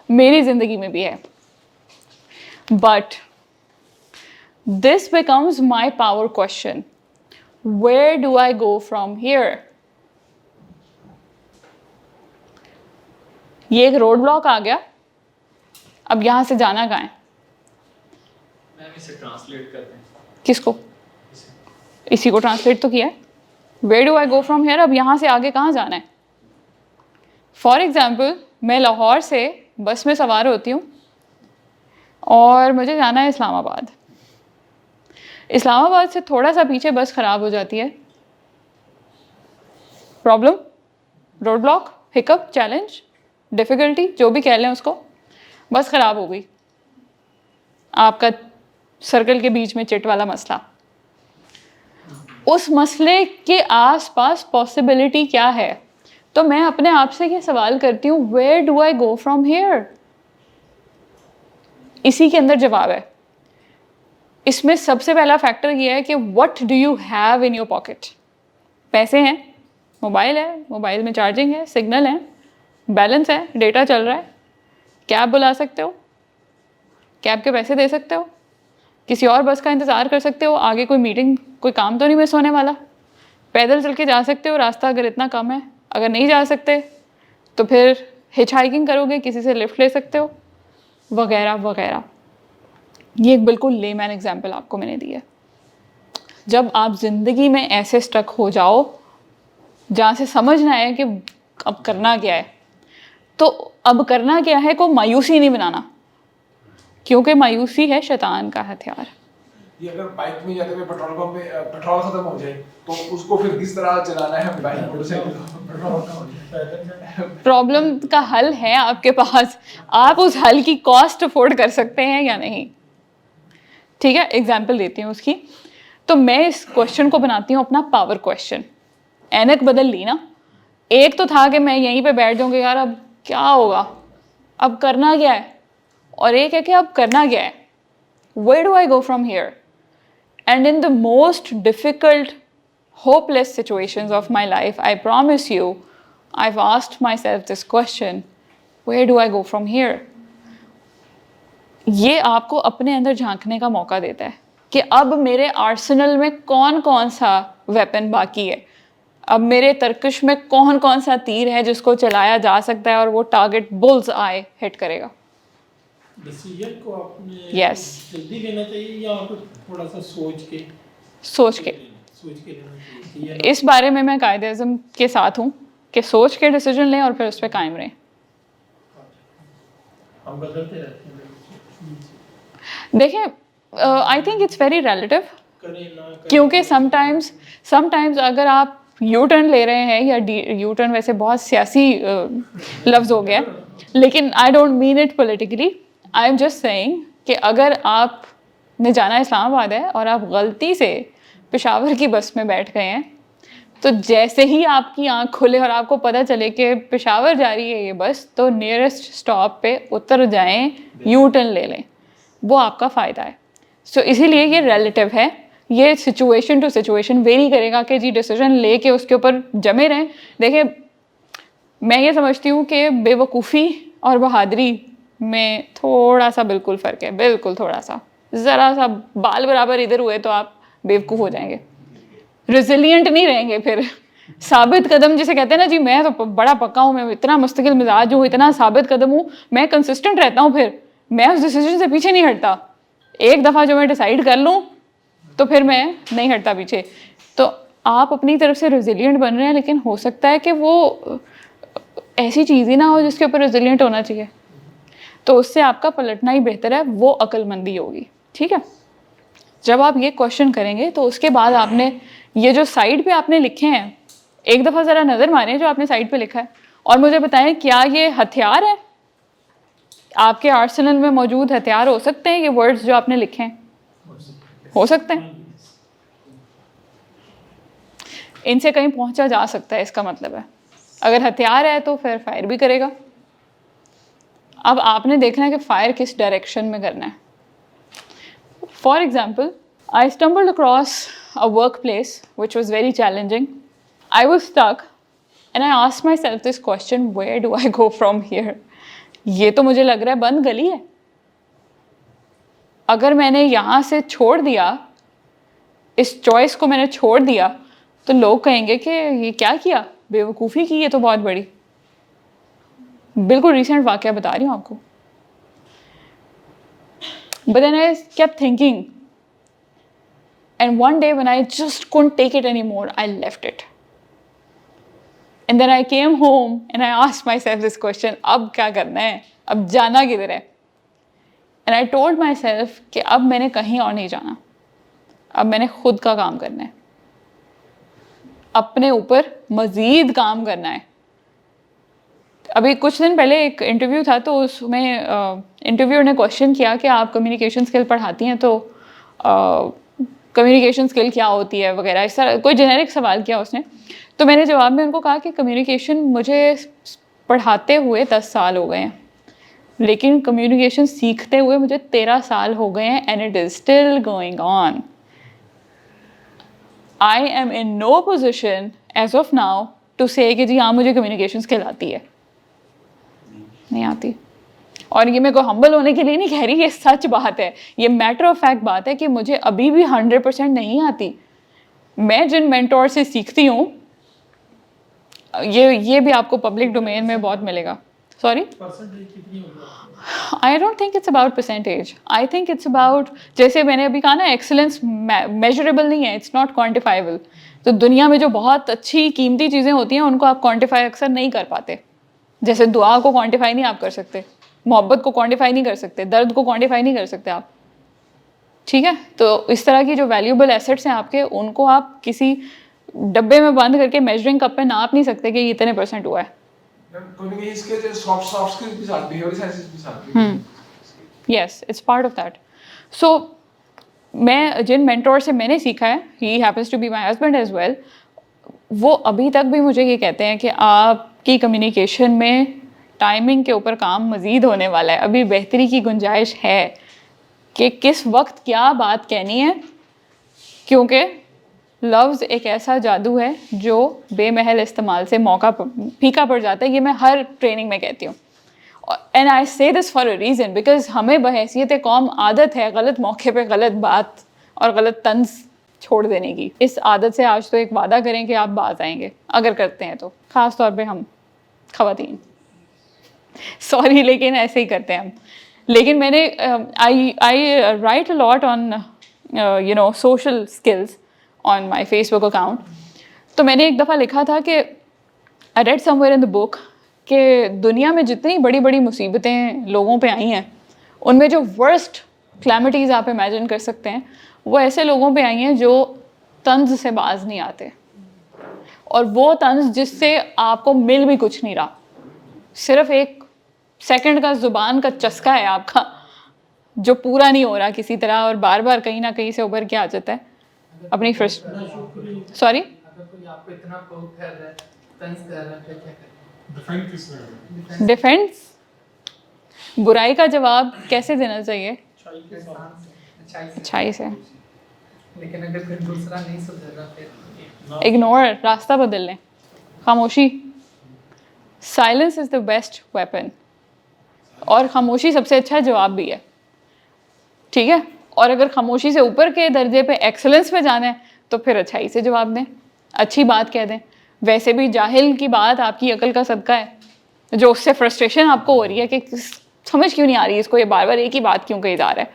मेरी ज़िंदगी में भी है। But this becomes my power question, where do I go from here? ये एक रोड ब्लॉक आ गया, अब यहाँ से जाना कहाँ है? मैम इसे ट्रांसलेट करते हैं। किसको? इसी को ट्रांसलेट तो किया है। Where do I go from here, अब यहाँ से आगे कहाँ जाना है? फॉर एग्ज़ाम्पल, मैं लाहौर से बस में सवार होती हूँ और मुझे जाना है इस्लामाबाद। इस्लामाबाद से थोड़ा सा पीछे बस ख़राब हो जाती है। Problem, road block, hiccup, challenge, difficulty, जो भी कह लें उसको, बस ख़राब हो गई। आपका सर्कल के बीच में चिट वाला मसला। उस मसले के आसपास पॉसिबिलिटी क्या है। तो मैं अपने आप से ये सवाल करती हूँ, where do I go from here. इसी के अंदर जवाब है। इसमें सबसे पहला फैक्टर ये है कि what do you have in your pocket. पैसे हैं, मोबाइल है, मोबाइल में चार्जिंग है, सिग्नल है, बैलेंस है, डेटा चल रहा है, कैब बुला सकते हो, कैब के पैसे दे सकते हो, किसी और बस का इंतज़ार कर सकते हो, आगे कोई मीटिंग कोई काम तो नहीं मिस होने वाला, पैदल चल के जा सकते हो रास्ता अगर इतना कम है, अगर नहीं जा सकते तो फिर हिच हाइकिंग करोगे, किसी से लिफ्ट ले सकते हो, वगैरह वगैरह। ये एक बिल्कुल लेमैन एग्जाम्पल आपको मैंने दी है। जब आप ज़िंदगी में ऐसे स्टक हो जाओ जहाँ से समझना है कि अब करना क्या है, तो अब करना क्या है को मायूसी नहीं बनाना, क्योंकि मायूसी है शैतान का हथियार। ये अगर बाइक में जाते हुए पेट्रोल पंप में पेट्रोल खत्म हो जाए तो उसको फिर किस तरह चलाना है बाइक मोटरसाइकिल पेट्रोल खत्म हो जाए। प्रॉब्लम का हल है आपके पास, आप उस हल की कॉस्ट अफोर्ड कर सकते हैं या नहीं। ठीक है, एग्जाम्पल देती हूँ उसकी। तो मैं इस क्वेश्चन को बनाती हूँ अपना पावर क्वेश्चन। ऐनक बदल ली ना, एक तो था कि मैं यहीं पे बैठ जाऊँगी, यार अब क्या होगा, अब करना क्या है, और एक है कि अब करना क्या है, where do I go from here? And in the most difficult, hopeless situations of my life, I promise you, I've asked myself this question, where do I go from here? ये आपको अपने अंदर झांकने का मौका देता है कि अब मेरे आर्सेनल में कौन कौन सा वेपन बाकी है, अब मेरे तरकश में कौन कौन सा तीर है जिसको चलाया जा सकता है और वो टारगेट बुल्स आए हिट करेगा। डिसीजन को आपने Yes. जल्दी लेना चाहिए या आपको थोड़ा सा सोच के लेना चाहिए या इस बारे में मैं कायदे आज़म के साथ हूँ कि सोच के डिसीजन लें और फिर उस पर कायम रहें। हम बदलते रहते हैं देखें, आई थिंक इट्स वेरी रिलेटिव, करें ना करें। क्योंकि समटाइम्स अगर आप यू टर्न ले रहे हैं, या यू टर्न वैसे बहुत सियासी लफ्ज़ हो गया, लेकिन I don't mean it politically, I am just saying कि अगर आपने जाना इस्लामाबाद है और आप गलती से पेशावर की बस में बैठ गए हैं, तो जैसे ही आपकी आंख खुले और आपको पता चले कि पेशावर जा रही है ये बस, तो नियरेस्ट स्टॉप पे उतर जाएं, यू टर्न ले लें, वो आपका फ़ायदा है। सो इसीलिए ये रिलेटिव है, ये सिचुएशन टू सिचुएशन वेरी करेगा कि जी डिसीजन ले के उसके ऊपर जमे रहें। देखिए, मैं ये समझती हूँ कि बेवकूफ़ी और बहादुरी में थोड़ा सा बिल्कुल फ़र्क है, बिल्कुल थोड़ा सा, ज़रा सा बाल बराबर इधर हुए तो आप बेवकूफ़ हो जाएंगे, रेजिलिएंट नहीं रहेंगे। फिर साबित कदम जिसे कहते हैं ना, जी मैं तो बड़ा पक्का हूँ, मैं इतना मुस्तकिल मिजाज हूँ, इतना साबित कदम हूँ, मैं कंसिस्टेंट रहता हूँ, फिर मैं उस डिसीजन से पीछे नहीं हटता। एक दफ़ा जो मैं डिसाइड कर लूँ तो फिर मैं नहीं हटता पीछे। तो आप अपनी तरफ से रेजिलिएंट बन रहे हैं, लेकिन हो सकता है कि वो ऐसी चीज़ ही ना हो जिसके ऊपर रेजिलिएंट होना चाहिए, तो उससे आपका पलटना ही बेहतर है, वो अक्लमंदी होगी। ठीक है, जब आप ये क्वेश्चन करेंगे तो उसके बाद आपने ये जो साइड पे आपने लिखे हैं, एक दफ़ा ज़रा नज़र मारें जो आपने साइड पे लिखा है, और मुझे बताएं क्या ये हथियार है, आपके आर्सेनल में मौजूद हथियार हो सकते हैं ये वर्ड्स जो आपने लिखे हैं, हो सकते हैं, इनसे कहीं पहुंचा जा सकता है, इसका मतलब है अगर हथियार है तो फिर फायर भी करेगा। अब आपने देखना है कि फायर किस डायरेक्शन में करना है। For example, I stumbled across a workplace which was very challenging, I was stuck and I asked myself this question, where do I go from here. ये तो मुझे लग रहा है बंद गली है, अगर मैंने यहाँ से छोड़ दिया, इस चॉइस को मैंने छोड़ दिया, तो लोग कहेंगे कि ये क्या किया, बेवकूफ़ी की, ये तो बहुत बड़ी। बिल्कुल रिसेंट वाक़या बता रही हूँ आपको। But then I kept thinking, and one day when I just couldn't take it anymore, I left it. And then I came home and I asked myself this question, अब क्या करना है, अब जाना किधर है? And I told myself कि अब मैंने कहीं और नहीं जाना, अब मैंने खुद का काम करना है, अपने ऊपर मज़ीद काम करना है। अभी कुछ दिन पहले एक इंटरव्यू था, तो उसमें इंटरव्यूअर ने क्वेश्चन किया कि आप कम्युनिकेशन स्किल पढ़ाती हैं, तो कम्युनिकेशन स्किल क्या होती है वगैरह, इस तरह कोई जेनेरिक सवाल किया उसने। तो मैंने जवाब में उनको कहा कि कम्युनिकेशन मुझे पढ़ाते हुए 10 साल हो गए हैं, लेकिन कम्युनिकेशन सीखते हुए मुझे 13 साल हो गए हैं, and it is still going on. I am in no position as of now to say कि जी हाँ मुझे कम्युनिकेशन स्किल आती है, नहीं आती। और ये मेरे को हम्बल होने के लिए नहीं कह रही, ये सच बात है, ये मैटर ऑफ फैक्ट बात है कि मुझे अभी भी 100% नहीं आती। मैं जिन मेंटोर से सीखती हूँ, ये भी आपको पब्लिक डोमेन में बहुत मिलेगा। सॉरी, परसेंटेज कितनी होगी? आई don't think it's about percentage, I think it's about, जैसे मैंने अभी कहा ना, एक्सेलेंस मेजरेबल नहीं है, इट्स नॉट क्वान्टिफाइबल। तो दुनिया में जो बहुत अच्छी कीमती चीज़ें होती हैं उनको आप क्वान्टिफाई अक्सर नहीं कर पाते। जैसे दुआ को क्वान्टिफाई नहीं आप कर सकते, मोहब्बत को क्वान्टिफाई नहीं कर सकते, दर्द को क्वान्टिफाई नहीं कर सकते आप, ठीक है। तो इस तरह की जो वैल्यूएबल एसेट्स हैं आपके, उनको आप किसी डब्बे में बंद करके मेजरिंग कप पे नाप नहीं सकते कि इतने परसेंट हुआ है। कम्युनिकेशन स्किल्स, सॉफ्ट स्किल्स भी साथ, बिहेवियरल साइंसेस भी साथ। Yes, it's part of that. So मैं जिन मेंटोर से मैंने सीखा है, he happens to be my husband as well, वो अभी तक भी मुझे ये कहते हैं कि आपकी कम्युनिकेशन में टाइमिंग के ऊपर काम मज़ीद होने वाला है, अभी बेहतरी की गुंजाइश है कि किस वक्त क्या बात कहनी है, क्योंकि लफ्ज़ एक ऐसा जादू है जो बेमहल इस्तेमाल से मौका फीका पड़ जाता है। ये मैं हर ट्रेनिंग में कहती हूँ, एंड आई से this for a reason, because हमें बहैसियत कौम आदत है गलत मौके पे गलत बात और गलत तंज छोड़ देने की। इस आदत से आज तो एक वादा करें कि आप बाज आएंगे, अगर करते हैं तो, ख़ास तौर पे हम ख़वातीन, सॉरी लेकिन ऐसे ही करते हैं हम। लेकिन मैंने I write a lot on you know social skills on my Facebook account. तो मैंने एक दफ़ा लिखा था कि I read somewhere in the book कि दुनिया में जितनी बड़ी बड़ी मुसीबतें लोगों पे आई हैं, उनमें जो वर्स्ट क्लैमिटीज़ आप इमेजिन कर सकते हैं, वो ऐसे लोगों पे आई हैं जो तंज से बाज नहीं आते, और वो तंज जिससे आपको मिल भी कुछ नहीं रहा, सिर्फ एक सेकंड का ज़ुबान का चस्का है आपका जो पूरा नहीं हो रहा किसी तरह, और बार बार कहीं ना कहीं से उभर के आ जाता है अपनी फर्स्ट। सॉरी, अगर कोई आपको इतना पोक कर रहा है, तंज कर रहा है, फिर क्या करें? डिफेंड किसने करना? डिफेंस, बुराई का जवाब कैसे देना चाहिए? अच्छाई से। लेकिन अगर कोई दूसरा नहीं सुधर रहा फिर इग्नोर, रास्ता बदल लें, खामोशी। Silence is the best weapon, और खामोशी सबसे अच्छा जवाब भी है, ठीक है। और अगर खामोशी से ऊपर के दर्जे पे एक्सेलेंस पे जाना है तो फिर अच्छाई से जवाब दें, अच्छी बात कह दें। वैसे भी जाहिल की बात आपकी अकल का सदका है, जो उससे फ्रस्ट्रेशन आपको हो रही है कि समझ क्यों नहीं आ रही इसको, ये बार बार एक ही बात क्यों कही जा रहा है,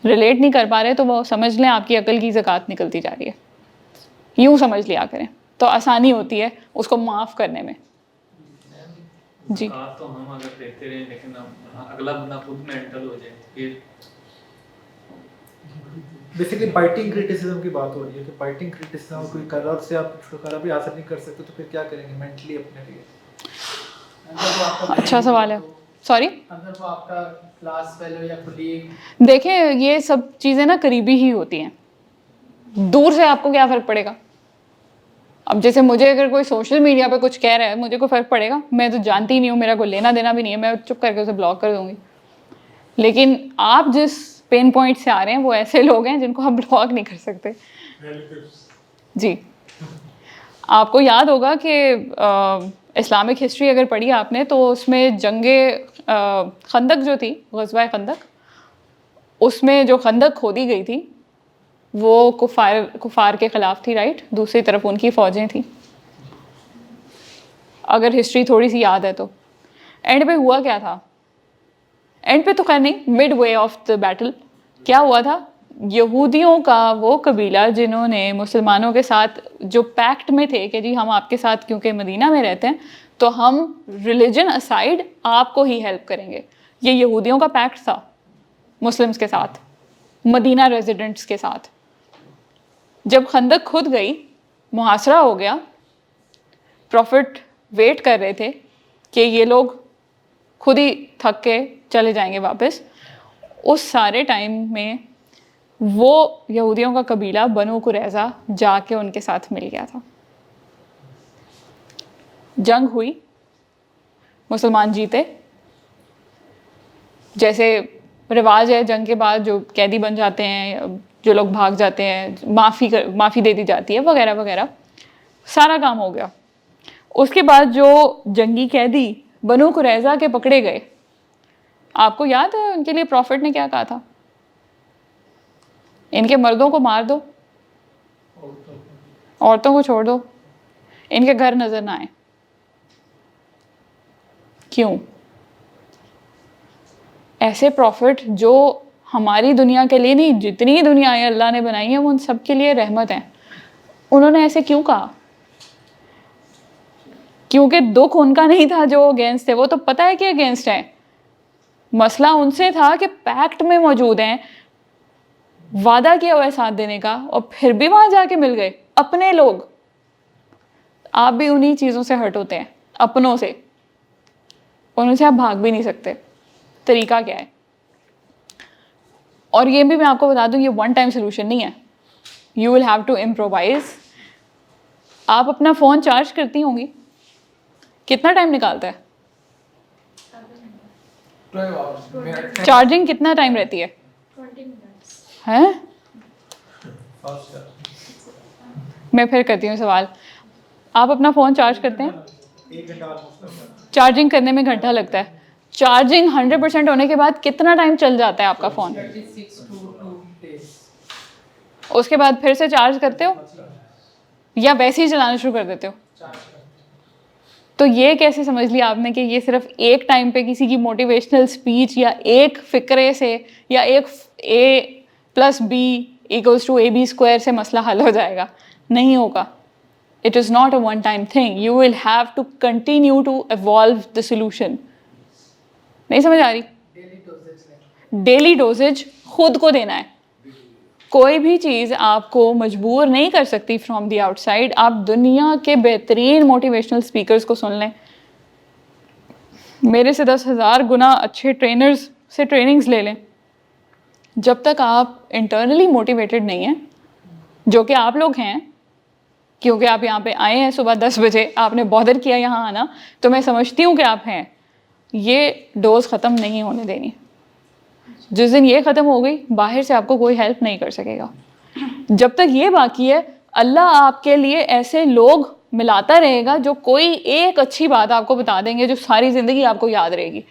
रिलेट नहीं कर पा रहे, तो वो समझ लें आपकी अकल की ज़कात निकलती जा रही है। यूँ समझ लिया करें तो आसानी होती है उसको माफ़ करने में। जी, तो हम अगर देखते रहे, लेकिन अगला बंदा खुद मेंटल हो जाए फिर। बेसिकली बाइटिंग क्रिटिसिज्म की बात हो रही है कि बाइटिंग क्रिटिसिज्म कोई कर रहा है, उससे आप छुटकारा भी हासिल नहीं कर सकते, तो फिर क्या करेंगे मेंटली अपने लिए? अगर वो आपका अच्छा सवाल है। सॉरी, अगर वो आपका क्लास फेलो या कोलीग, देखें ये सब चीज़ें ना करीबी ही होती हैं, दूर से आपको क्या फ़र्क पड़ेगा। अब जैसे मुझे अगर कोई सोशल मीडिया पे कुछ कह रहा है, मुझे कोई फ़र्क पड़ेगा? मैं तो जानती ही नहीं हूँ, मेरा कोई लेना देना भी नहीं है, मैं चुप करके उसे ब्लॉक कर दूँगी। लेकिन आप जिस पेन पॉइंट से आ रहे हैं वो ऐसे लोग हैं जिनको आप ब्लॉक नहीं कर सकते। जी, आपको याद होगा कि इस्लामिक हिस्ट्री अगर पढ़ी आपने तो उसमें जंगे खंदक जो थी, ग़ज़वा खंदक, उसमें जो खंदक खोदी गई थी वो कुफार के ख़िलाफ़ थी, राइट। दूसरी तरफ उनकी फ़ौजें थी, अगर हिस्ट्री थोड़ी सी याद है तो। एंड पे हुआ क्या था? एंड पे तो खैर नहीं, mid way of the battle क्या हुआ था? यहूदियों का वो कबीला जिन्होंने मुसलमानों के साथ जो पैक्ट में थे कि जी हम आपके साथ क्योंकि मदीना में रहते हैं तो हम रिलीजन असाइड आपको ही हेल्प करेंगे, ये यहूदियों का पैक्ट था मुस्लिम्स के साथ, मदीना रेजिडेंट्स के साथ। जब खंदक खुद गई, मुहासरा हो गया, प्रॉफिट वेट कर रहे थे कि ये लोग खुद ही थक के चले जाएंगे वापस। उस सारे टाइम में वो यहूदियों का कबीला बनु कुरैज़ा जाके उनके साथ मिल गया था। जंग हुई, मुसलमान जीते। जैसे रिवाज है जंग के बाद जो कैदी बन जाते हैं, जो लोग भाग जाते हैं, माफ़ी दे दी जाती है वगैरह वगैरह, सारा काम हो गया। उसके बाद जो जंगी कैदी बनु कुरैज़ा के पकड़े गए, आपको याद है उनके लिए प्रॉफिट ने क्या कहा था? इनके मर्दों को मार दो, औरतों को छोड़ दो, इनके घर नजर ना आए। क्यों? ऐसे प्रॉफिट जो हमारी दुनिया के लिए नहीं, जितनी दुनियाएं अल्लाह ने बनाई है वो उन सब के लिए रहमत है। उन्होंने ऐसे क्यों कहा? क्योंकि दुख उनका नहीं था जो अगेंस्ट थे, वो तो पता है कि अगेंस्ट है। मसला उनसे था कि पैक्ट में मौजूद हैं, वादा किया हुआ है साथ देने का, और फिर भी वहां जाके मिल गए अपने लोग। आप भी उन्हीं चीज़ों से हर्ट होते हैं, अपनों से। उनसे आप भाग भी नहीं सकते। तरीका क्या है? और ये भी मैं आपको बता दूं, ये वन टाइम सोल्यूशन नहीं है। You will have to improvise. आप अपना फ़ोन चार्ज करती होंगी, कितना टाइम निकालता है? 12 hours। चार्जिंग कितना टाइम रहती है? 20 minutes। हैं? मैं फिर करती हूँ सवाल। आप अपना फ़ोन चार्ज करते हैं, चार्जिंग करने में घंटा लगता है। चार्जिंग 100% होने के बाद कितना टाइम चल जाता है आपका फ़ोन? 36 to 2 days। उसके बाद फिर से चार्ज करते हो या वैसे ही चलाना शुरू कर देते हो? तो ये कैसे समझ लिया आपने कि ये सिर्फ एक टाइम पे किसी की मोटिवेशनल स्पीच या एक फ़िक्रे से या एक A+B=AB² से मसला हल हो जाएगा? नहीं होगा। It is not a one time thing. You will have to continue to evolve the solution. नहीं समझ आ रही? डेली डोजेज खुद को देना है। कोई भी चीज़ आपको मजबूर नहीं कर सकती फ्रॉम द आउटसाइड। आप दुनिया के बेहतरीन मोटिवेशनल स्पीकर्स को सुन लें, मेरे से 10,000 गुना अच्छे ट्रेनर्स से ट्रेनिंग्स ले लें, जब तक आप इंटरनली मोटिवेटेड नहीं हैं, जो कि आप लोग हैं, क्योंकि आप यहाँ पे आए हैं सुबह 10 बजे, आपने बॉदर किया यहाँ आना, तो मैं समझती हूँ कि आप हैं। ये डोज ख़त्म नहीं होने देनी। जिस दिन ये ख़त्म हो गई, बाहर से आपको कोई हेल्प नहीं कर सकेगा। जब तक ये बाकी है, अल्लाह आपके लिए ऐसे लोग मिलाता रहेगा जो कोई एक अच्छी बात आपको बता देंगे जो सारी ज़िंदगी आपको याद रहेगी।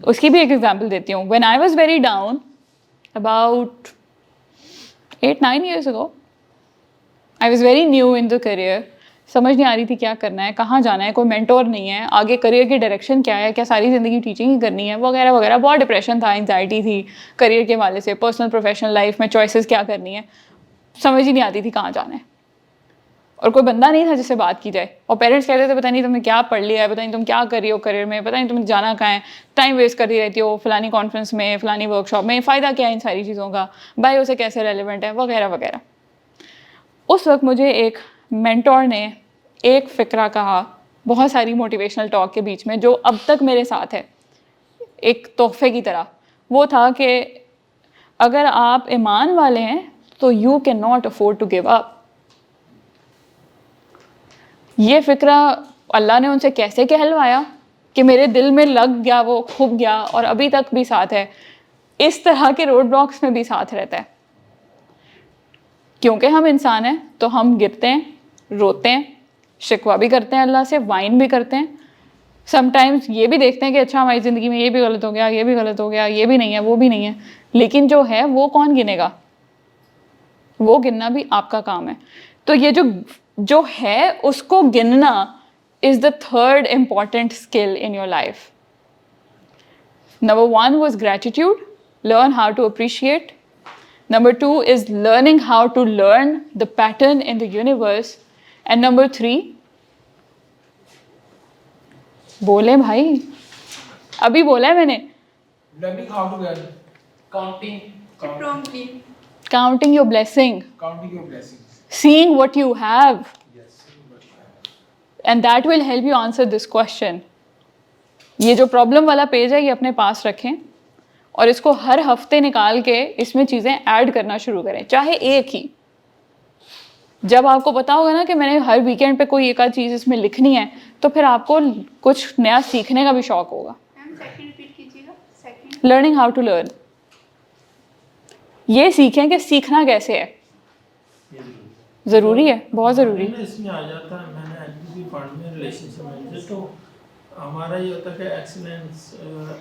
उसकी भी एक एग्जांपल देती हूँ। When I was very down about 8-9 years ago, I was very new in the career. समझ नहीं आ रही थी क्या करना है, कहाँ जाना है, कोई मेंटोर नहीं है, आगे करियर की डायरेक्शन क्या है, क्या सारी ज़िंदगी टीचिंग ही करनी है, वगैरह वगैरह। बहुत डिप्रेशन था, एंजाइटी थी करियर के वाले से, पर्सनल प्रोफेशनल लाइफ में चॉइसेस क्या करनी है, समझ ही नहीं आती थी कहाँ जाना है। और कोई बंदा नहीं था जिससे बात की जाए। और पेरेंट्स कहते थे पता नहीं तुमने क्या पढ़ लिया है, पता नहीं तुम क्या कर रही हो करियर में, पता नहीं तुम्हें जाना कहाँ है, टाइम वेस्ट करती रहती हो फ़लानी कॉन्फ्रेंस में, फ़लानी वर्कशॉप में, फ़ायदा क्या है इन सारी चीज़ों का, बायो से कैसे रेलिवेंट है, वगैरह वगैरह। उस वक्त मुझे एक मेंटोर ने एक फ़िक्रा कहा, बहुत सारी मोटिवेशनल टॉक के बीच में, जो अब तक मेरे साथ है एक तोहफे की तरह। वो था कि अगर आप ईमान वाले हैं तो you can not afford to give up. ये फ़िक्रा अल्लाह ने उनसे कैसे कहलवाया कि मेरे दिल में लग गया, वो खुब गया और अभी तक भी साथ है। इस तरह के रोड ब्लॉक्स में भी साथ रहता है, क्योंकि हम इंसान हैं तो हम गिरते हैं, रोते हैं, शिकवा भी करते हैं अल्लाह से, वाइन भी करते हैं, समटाइम्स ये भी देखते हैं कि अच्छा हमारी ज़िंदगी में ये भी गलत हो गया, ये भी गलत हो गया, ये भी नहीं है, वो भी नहीं है। लेकिन जो है वो कौन गिनेगा? वो गिनना भी आपका काम है। तो ये जो है उसको गिनना is the third important skill in your life. Number 1 was gratitude, learn how to appreciate. Number 2 is learning how to learn the pattern in the universe. And number 3, बोले भाई, अभी बोला है मैंने, Learning how to learn, Promptly. counting your blessing, counting your blessings. seeing what you have, Yes. and that will help you answer this question. ये जो problem वाला page है ये अपने पास रखें और इसको हर हफ्ते निकाल के इसमें चीज़ें ऐड करना शुरू करें, चाहे एक ही। जब आपको पता होगा ना कि मैंने हर वीकेंड पे कोई एक आध चीज़ इसमें लिखनी है, तो फिर आपको कुछ नया सीखने का भी शौक होगा। लर्निंग हाउ टू लर्न, ये सीखें कि सीखना कैसे है, ज़रूरी है, बहुत ज़रूरी है। इसमें आ जाता है, मैंने एलपीपी फंड में रिलेशनशिप मैनेजर, तो हमारा ये होता है कि एक्सीलेंस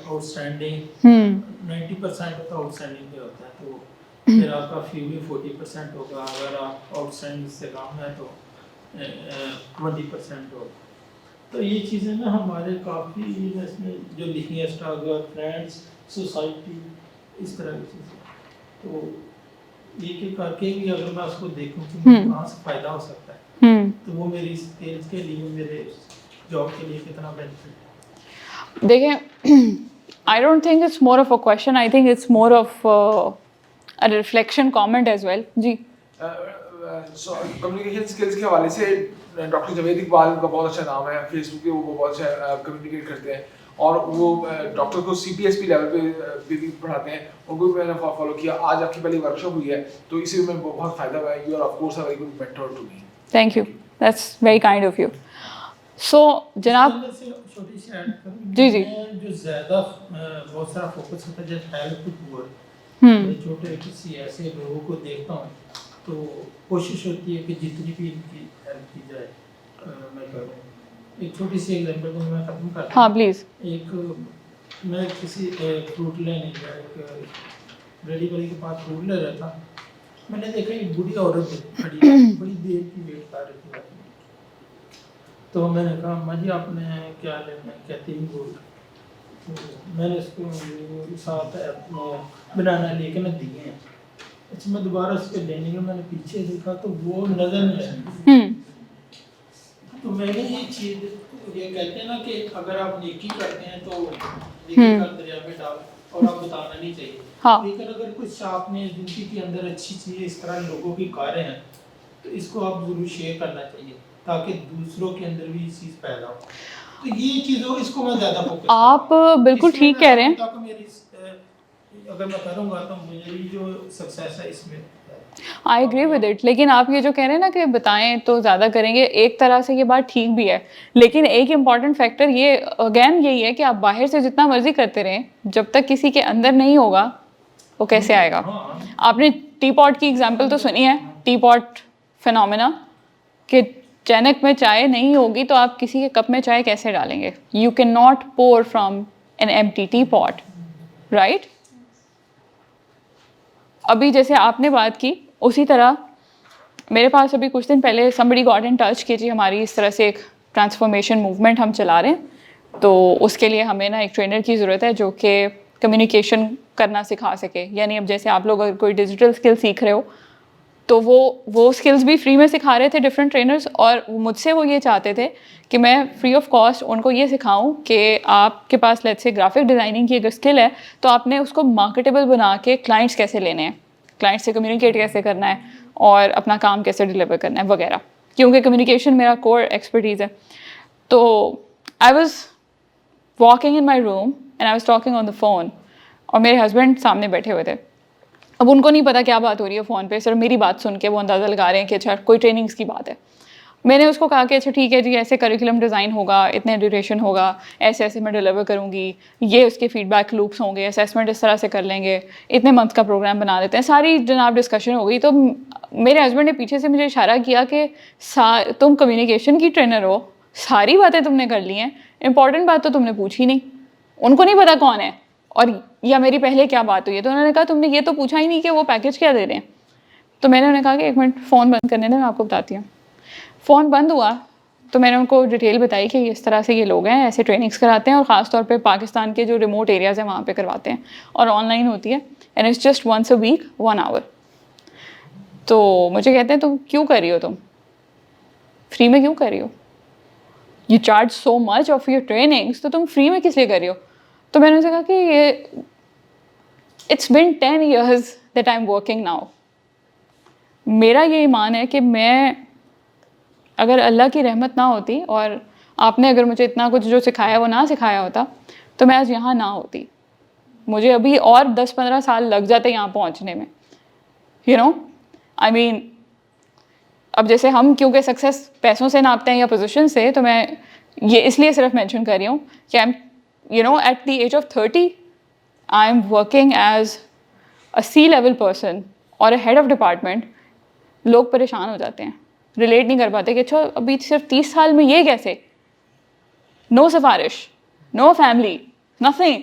आउटस्टैंडिंग 90% होता है, आउटस्टैंडिंग पे होता है, तो फिर आपका फ्यू भी 40% होगा, अगर आप आउटस्टैंडिंग से कम है तो 20% होगा। तो ये चीज़ें ना हमारे काफ़ी इसमें जो लिखी है, स्ट्रगल, फ्रेंड्स, सोसाइटी, इस तरह की चीज़ें, तो एक करके भी अगर मैं उसको देखूँ कि मुझे कहाँ से फ़ायदा हो सकता है, तो वो मेरी स्किल्स के लिए, मेरे जॉब के लिए कितना बेनिफिट है। देखें, I don't think it's more of a question, I think it's more of a reflection comment as well. जी, सो कम्युनिकेशन स्किल्स के हवाले से डॉक्टर जावेद इकबाल का बहुत अच्छा नाम है, फेसबुक पे वो बहुत अच्छा कम्युनिकेट करते हैं, और वो डॉक्टर को CPSP लेवल पे भी पढ़ाते हैं, उनको भी मैंने फॉलो किया। आज आपकी पहली वर्कशॉप हुई है, तो इसी में बहुत फ़ायदा हुआ है। You are of course a very good mentor to me. Thank you, that's very kind of you. So जनाब, छोटी सी ऐड करूं, जी जी, मैं जो ज़्यादा बहुत सारा फोकस होता है जैसे हेल्प टू पुअर, छोटे किसी ऐसे लोगों को देखता हूँ तो कोशिश होती है कि जितनी भी इनकी हेल्प की जाए मैं करूँ। एक छोटी सी एग्जांपल को मैं ख़त्म करता हूँ। हाँ प्लीज़। एक मैं किसी फ्रूट लेने गया, एक रेडी वाले के पास फ्रूट ले रहा था, मैंने देखा एक बूढ़ी औरत खड़ी बड़ी देर की वेट कर रही थी। तो मैंने कहा, अम्मा जी आपने क्या लेना है? कहती है फ्रूट। तो मैंने उसको साथ बनाना लेके मैं दिए हैं। अच्छा, मैं दोबारा उसके लेने का मैंने पीछे देखा तो वो नज़र नहीं आई। तो मैंने ये चीज़, ये कहते हैं ना कि अगर आप नेकी करते हैं तो नेकी का दरिया में डाल, और आप बताना नहीं चाहिए। हाँ। लेकिन अगर कुछ आपने जिंदगी के अंदर अच्छी चीज़ें इस तरह लोगों की कार हैं, तो इसको आप ज़रूर शेयर करना चाहिए ताकि दूसरों के अंदर भी ये चीज़ पैदा हो। तो ये चीज़ों, इसको मैं ज़्यादा फोकस आप बिल्कुल ठीक कह रहे हैं। अगर मैं करूँगा तो मुझे भी जो सक्सेस है इसमें, आई एग्री विद इट। लेकिन आप ये जो कह रहे हैं ना कि बताएं तो ज़्यादा करेंगे, एक तरह से ये बात ठीक भी है, लेकिन एक इम्पॉर्टेंट फैक्टर ये अगेन यही है कि आप बाहर से जितना मर्जी करते रहें, जब तक किसी के अंदर नहीं होगा वो कैसे आएगा। आपने टी पॉट की एग्जांपल तो सुनी है, टी पॉट फिनोमेना, कि अचानक में चाय नहीं होगी तो आप किसी के कप में चाय कैसे डालेंगे। You can not pour from an empty teapot, right. अभी जैसे आपने बात की, उसी तरह मेरे पास अभी कुछ दिन पहले somebody got in touch कि जी हमारी इस तरह से एक ट्रांसफॉर्मेशन मूवमेंट हम चला रहे हैं, तो उसके लिए हमें ना एक ट्रेनर की ज़रूरत है जो कि कम्युनिकेशन करना सिखा सके। यानी अब जैसे आप लोग अगर कोई डिजिटल स्किल सीख रहे हो तो वो स्किल्स भी फ्री में सिखा रहे थे डिफरेंट ट्रेनर्स, और मुझसे वो ये चाहते थे कि मैं फ्री ऑफ कॉस्ट उनको ये सिखाऊं कि आपके पास लेट्स से ग्राफिक डिज़ाइनिंग की अगर स्किल है तो आपने उसको मार्केटेबल बना के क्लाइंट्स कैसे लेने हैं, क्लाइंट से कम्युनिकेट कैसे करना है और अपना काम कैसे डिलीवर करना है वगैरह, क्योंकि कम्युनिकेशन मेरा कोर एक्सपर्टीज़ है। तो I was walking in my room and I was talking on the phone, और मेरे हस्बैंड सामने बैठे हुए थे। अब उनको नहीं पता क्या बात हो रही है फ़ोन पे, सिर्फ मेरी बात सुन के वो अंदाज़ा लगा रहे हैं कि अच्छा कोई ट्रेनिंग्स की बात है। मैंने उसको कहा कि अच्छा ठीक है जी, ऐसे करिकुलम डिज़ाइन होगा, इतने ड्यूरेशन होगा, ऐसे ऐसे मैं डिलीवर करूँगी, ये उसके फीडबैक लूप्स होंगे, असेसमेंट इस तरह से कर लेंगे, इतने मंथ का प्रोग्राम बना देते हैं। सारी जनाब डिस्कशन हो गई। तो मेरे हस्बैंड ने पीछे से मुझे इशारा किया कि तुम कम्युनिकेशन की ट्रेनर हो, सारी बातें तुमने कर ली हैं, इंपॉर्टेंट बात तो तुमने पूछी नहीं। उनको नहीं पता कौन है और या मेरी पहले क्या बात हुई है। तो उन्होंने कहा तुमने ये तो पूछा ही नहीं कि वो पैकेज क्या दे रहे हैं। तो मैंने उन्हें कहा कि एक मिनट फ़ोन बंद करने दें, मैं आपको बताती हूँ। फ़ोन बंद हुआ तो मैंने उनको डिटेल बताई कि इस तरह से ये लोग हैं, ऐसे ट्रेनिंग्स कराते हैं, और ख़ास तौर पे पाकिस्तान के जो रिमोट एरियाज़ हैं वहाँ पे करवाते हैं, और ऑनलाइन होती है, and it's just once a week 1 hour. तो मुझे कहते हैं तुम क्यों कर रही हो, तुम फ्री में क्यों कर रही हो, you charge so much of your trainings, तो तुम फ्री में किस लिए कर रही हो। तो मैंने उनसे कहा कि ये it's been 10 years that I am working now. मेरा ये ईमान है कि मैं, अगर अल्लाह की रहमत ना होती और आपने अगर मुझे इतना कुछ जो सिखाया वो ना सिखाया होता, तो मैं आज यहाँ ना होती। मुझे अभी और 10-15 साल लग जाते यहाँ पहुँचने में, यू नो, आई मीन अब जैसे हम क्योंकि सक्सेस पैसों से नापते हैं या पोजीशन से, तो मैं ये इसलिए सिर्फ मेंशन कर रही हूँ कि I am, you know, at the age of 30 I am working as a C-level person और अ हेड ऑफ डिपार्टमेंट। लोग परेशान हो जाते हैं, रिलेट नहीं कर पाते कि अच्छा अभी सिर्फ 30 साल में ये कैसे, नो सिफारिश, नो फैमिली, नथिंग,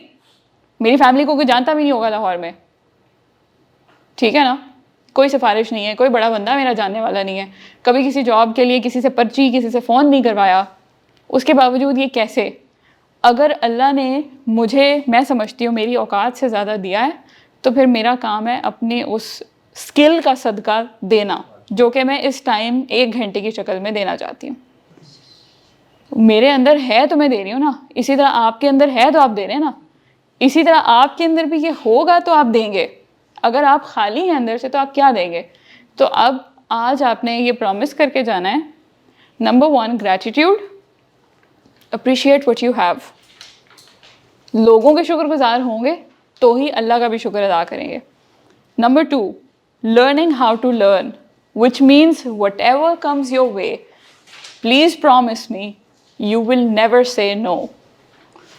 मेरी फैमिली को कोई जानता भी नहीं होगा लाहौर में, ठीक है ना, कोई सिफारिश नहीं है, कोई बड़ा बंदा मेरा जानने वाला नहीं है, कभी किसी जॉब के लिए किसी से पर्ची, किसी से फ़ोन नहीं करवाया, उसके बावजूद ये कैसे? अगर अल्लाह ने मुझे, मैं समझती हूँ, मेरी औकात से ज़्यादा दिया है, तो फिर मेरा काम है अपने उस स्किल का सदका देना जो कि मैं इस टाइम 1 घंटे की शक्ल में देना चाहती हूँ। मेरे अंदर है तो मैं दे रही हूँ ना, इसी तरह आपके अंदर है तो आप दे रहे हैं ना, इसी तरह आपके अंदर भी ये होगा तो आप देंगे। अगर आप खाली हैं अंदर से तो आप क्या देंगे? तो अब आज आपने ये प्रॉमिस करके जाना है, number 1 gratitude, appreciate what you have. लोगों के शुक्रगुजार होंगे तो ही अल्लाह का भी शुक्र अदा करेंगे। Number 2 learning how to learn, which means whatever comes your way, please promise me you will never say no.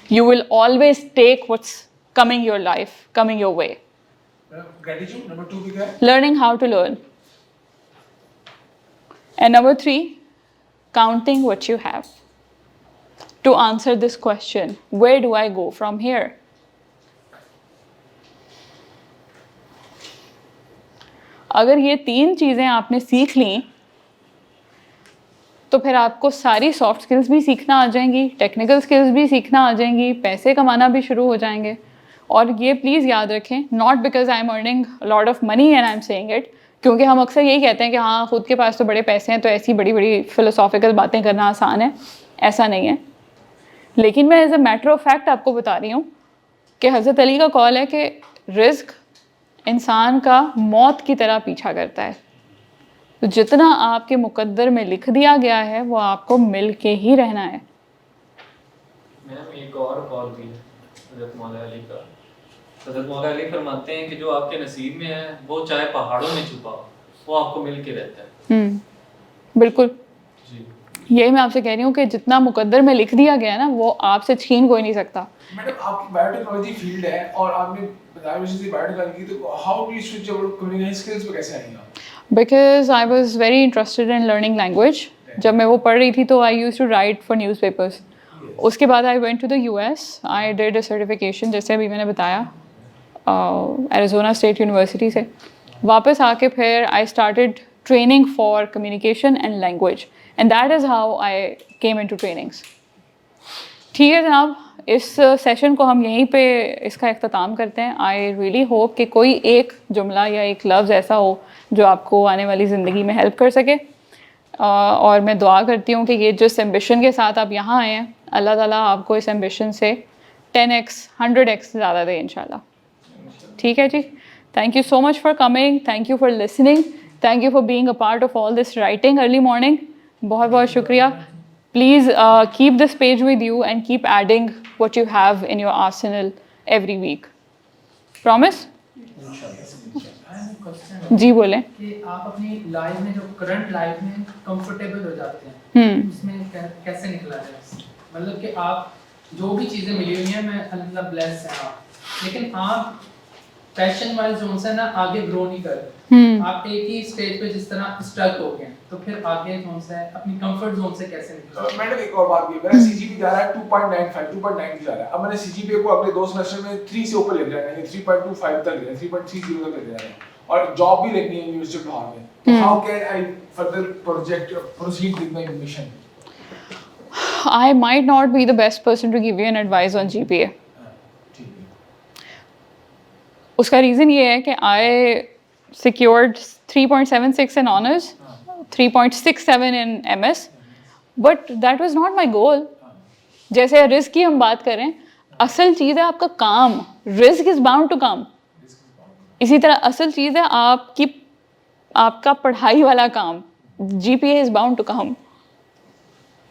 You will always take what's coming your life, coming your way. Gratitude, number 2 भी क्या है? Learning how to learn. And number 3, counting what you have. To answer this question, where do I go from here? अगर ये 3 चीज़ें आपने सीख ली तो फिर आपको सारी सॉफ्ट स्किल्स भी सीखना आ जाएंगी, टेक्निकल स्किल्स भी सीखना आ जाएंगी, पैसे कमाना भी शुरू हो जाएंगे। और ये प्लीज़ याद रखें, not because I am earning lot of money and I am saying it, क्योंकि हम अक्सर यही कहते हैं कि हाँ खुद के पास तो बड़े पैसे हैं तो ऐसी बड़ी बड़ी फ़िलोसॉफिकल बातें करना आसान है, ऐसा नहीं है। लेकिन मैं as a matter of fact आपको बता रही हूँ कि हज़रत अली का कॉल है कि रिज़्क इंसान का मौत की तरह पीछा करता है, तो जितना आपके मुकद्दर में लिख दिया गया है वो आपको मिल के ही रहना है। मैम एक और कॉल भी है हज़रत मौला अली का। हज़रत मौला अली फरमाते हैं कि जो आपके नसीब में है वो चाहे पहाड़ों में छुपा हो, वो आपको मिल के रहता है। बिल्कुल जी, यही मैं आपसे कह रही हूँ कि जितना मुकद्दर में लिख दिया गया है ना वो आपसे छीन कोई नहीं सकता। मैडम आपकी बायोटेक्नोलॉजी फील्ड है और आपने बताया मुझे बायोटेक्नोलॉजी की, तो how do you switch your communication skills पे कैसे आई आप? Because I was very interested in learning language. जब मैं वो पढ़ रही थी तो I use to write for newspapers. उसके बाद I went to the US, I did a certification, जैसे अभी मैंने बताया, एरिज़ोना स्टेट यूनिवर्सिटी से। वापस आके फिर I started training for communication and language, and that is how I came into trainings. ठीक है जनाब, इस सेशन को हम यहीं पे इसका इख्तिताम करते हैं। आई रियली होप कि कोई एक जुमला या एक लफ्ज़ ऐसा हो जो आपको आने वाली ज़िंदगी में हेल्प कर सके, और मैं दुआ करती हूँ कि ये जिस एम्बिशन के साथ आप यहाँ आए हैं, अल्लाह ताला आपको इस एम्बिशन से 10x 100x ज़्यादा दे इंशाल्लाह। ठीक है जी, thank you so much for coming, thank you for listening, thank you for being a part of all this writing early morning. बहुत बहुत शुक्रिया। Please keep this page with you and keep adding what you have in your arsenal every week. Promise? जी बोलें। कि आप अपनी life में जो current life में कंफर्टेबल हो जाते हैं, उसमें कैसे निकला है? मतलब कि आप जो भी चीज़ें मिली हुई हैं, मैं अल्लाह ब्लेस है आप, लेकिन आप पैशन वाले जोन से ना आगे ग्रो नहीं कर रहे। आप एक ही स्टेज पे जिस तरह स्टक हो गए, तो फिर आगे जोन से अपनी कंफर्ट जोन से कैसे निकले? मैडम एक और बात भी, मेरा CGPA जा रहा है 2.95 2.9 जा रहा है। अब मैंने CGPA को अगले 2 सेमेस्टर में 3 से ऊपर ले जाना है, 3.25 तक ले, 3.30 तक ले जाना है, और जॉब भी लेनी है यूनिवर्सिटी ऑफ लाहौर में। तो how can I further proceed with my mission? I might not be the best person to give you an advice on GPA. उसका रीज़न ये है कि I secured 3.76 in honors, 3.67 in MS, but that was not my goal. जैसे risk की हम बात करें, असल चीज़ है आपका काम, risk is bound to come. इसी तरह असल चीज़ है आपका पढ़ाई वाला काम, GPA is bound to come.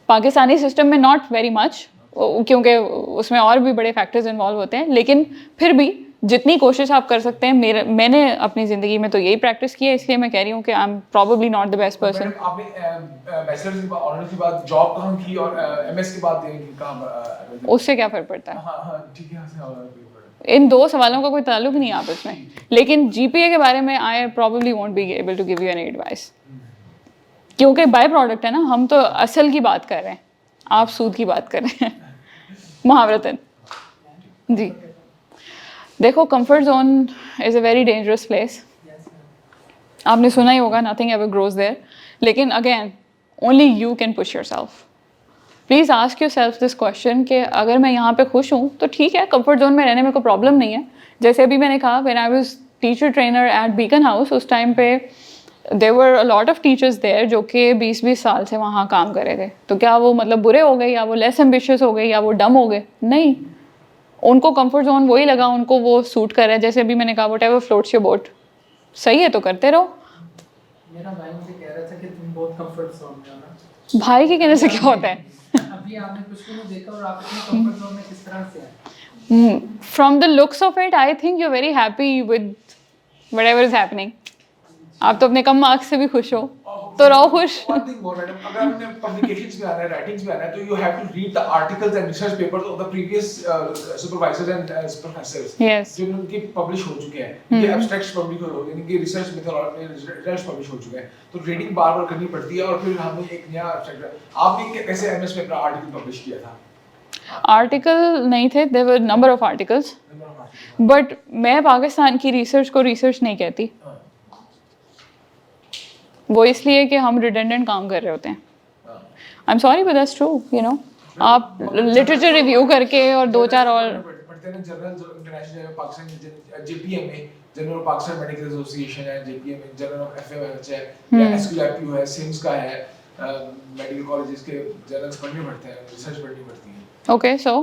Pakistani system में नॉट वेरी मच, क्योंकि उसमें और भी बड़े फैक्टर्स इन्वॉल्व होते हैं, लेकिन फिर भी जितनी कोशिश आप कर सकते हैं, मैंने अपनी ज़िंदगी में तो यही प्रैक्टिस की है, इसलिए मैं कह रही हूँ कि I M probably not the best person. Madam आपने बैचलर्स की ऑनर्स के बाद जॉब कहाँ की और एमएस के बाद कहाँ? उससे क्या फ़र्क पड़ता है? हाँ ठीक है, इन दो सवालों का कोई ताल्लुक नहीं है आपस में, लेकिन जीपीए के बारे में I probably won't be able to give you any advice, क्योंकि बाय प्रोडक्ट है ना, हम तो असल की बात कर रहे हैं, आप सूद की बात कर रहे हैं। महावरतन जी, देखो comfort zone is a very dangerous place. आपने सुना ही होगा नथिंग एवर ग्रोज देयर, लेकिन again only you can push yourself. Please ask your self this question कि अगर मैं यहाँ पे खुश हूँ तो ठीक है, कंफर्ट जोन में रहने में कोई प्रॉब्लम नहीं है। जैसे अभी मैंने कहा, when I was teacher trainer at Beacon House, उस टाइम पे there were a lot of teachers there जो कि 20-20 साल से वहाँ काम कर रहे थे। तो क्या वो मतलब बुरे हो गए, या वो लेस एम्बिशियस हो गए, या वो डम हो गए? नहीं, उनको कंफर्ट जोन वही लगा, उनको वो सूट कर रहा है। जैसे अभी मैंने कहा, what ever floats your boat, सही है तो करते रहो। मेरा भाई मुझे कह रहा था कि तुम बहुत कंफर्ट जोन में हो ना। भाई के कहने से क्या होता है? अभी आपने कुछ भी नहीं देखा और आप इतने कंफर्ट जोन में किस तरह से हैं? From the looks of it, I think you're very happy with whatever is happening. आप तो अपने कम मार्क्स से भी खुश हो, तो रहो खुश। One thing more, madam, अगर आपने publications में आना है, writings में आना है, तो you have to read the articles and research papers of the previous supervisors and professors. Yes. जो उनकी publish हो चुके हैं, ये abstracts publish हो गए, इनके research methodology results publish हो चुके हैं, तो reading बार-बार करनी पड़ती है, और फिर हमें एक नया abstract, आपने कैसे MS में अपना article publish किया था? आर्टिकल नहीं थे, there were number of articles, but मैं पाकिस्तान की रिसर्च को रिसर्च नहीं कहती। वो इसलिए कि हम रिडेंडेंट काम कर रहे होते हैं। I am sorry but that's true, you know. आप लिटरेचर रिव्यू करके और 2-4 और पढ़ते हैं, जर्नल इंटरनेशनल पाकिस्तान जेपीएम में जनरल पाकिस्तान मेडिकल एसोसिएशन है, जेपीएम में जर्नल ऑफ एफएमएच है, या एसक्यूआईपी है, सिम्स का है, मेडिकल कॉलेजेस के जर्नल्स पढ़ने पड़ते हैं, रिसर्च पढ़नी पड़ती है। ओके, सो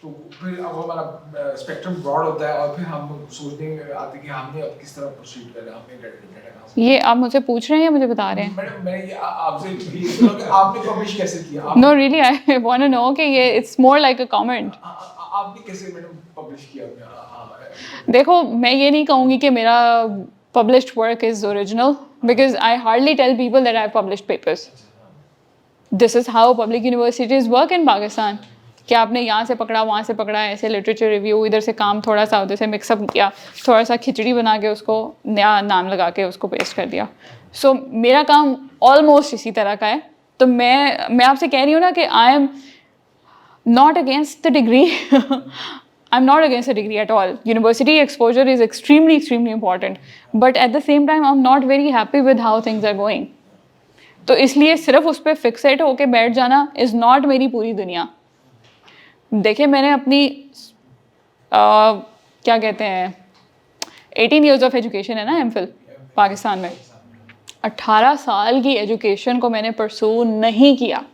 तो फिर अब हमारा स्पेक्ट्रम ब्रॉड होता है, और फिर हम सोचने में आते हैं कि हमने अब किस तरह प्रोसीड करना है, हमने डेटा कहाँ से। ये आप मुझे पूछ रहे हैं या मुझे बता रहे हैं? मैडम मैं ये आपसे भी सुना कि आपने पब्लिश कैसे किया? No really, I want to know कि ये it's more like a comment. आपने कैसे मैडम पब्लिश किया अपना? देखो, मैं ये नहीं कहूँगी कि मेरा published work is original, because I hardly tell people that I've published papers. This is how public universities work in Pakistan. कि आपने यहाँ से पकड़ा, वहाँ से पकड़ा, ऐसे लिटरेचर रिव्यू, इधर से काम थोड़ा सा उधर से मिक्सअप किया, थोड़ा सा खिचड़ी बना के उसको नया नाम लगा के उसको पेस्ट कर दिया। सो मेरा काम ऑलमोस्ट इसी तरह का है। तो मैं आपसे कह रही हूँ ना कि I am not against the degree, I'm not against a degree at all. University exposure is extremely important. But at the same time, I'm not very happy with how things are going. तो इसलिए सिर्फ उस पर फिक्सेट होके बैठ जाना is not मेरी पूरी दुनिया। देखिए, मैंने अपनी क्या कहते हैं 18 years of education है ना, एमफिल पाकिस्तान में, 18 साल की एजुकेशन को मैंने परसू नहीं किया,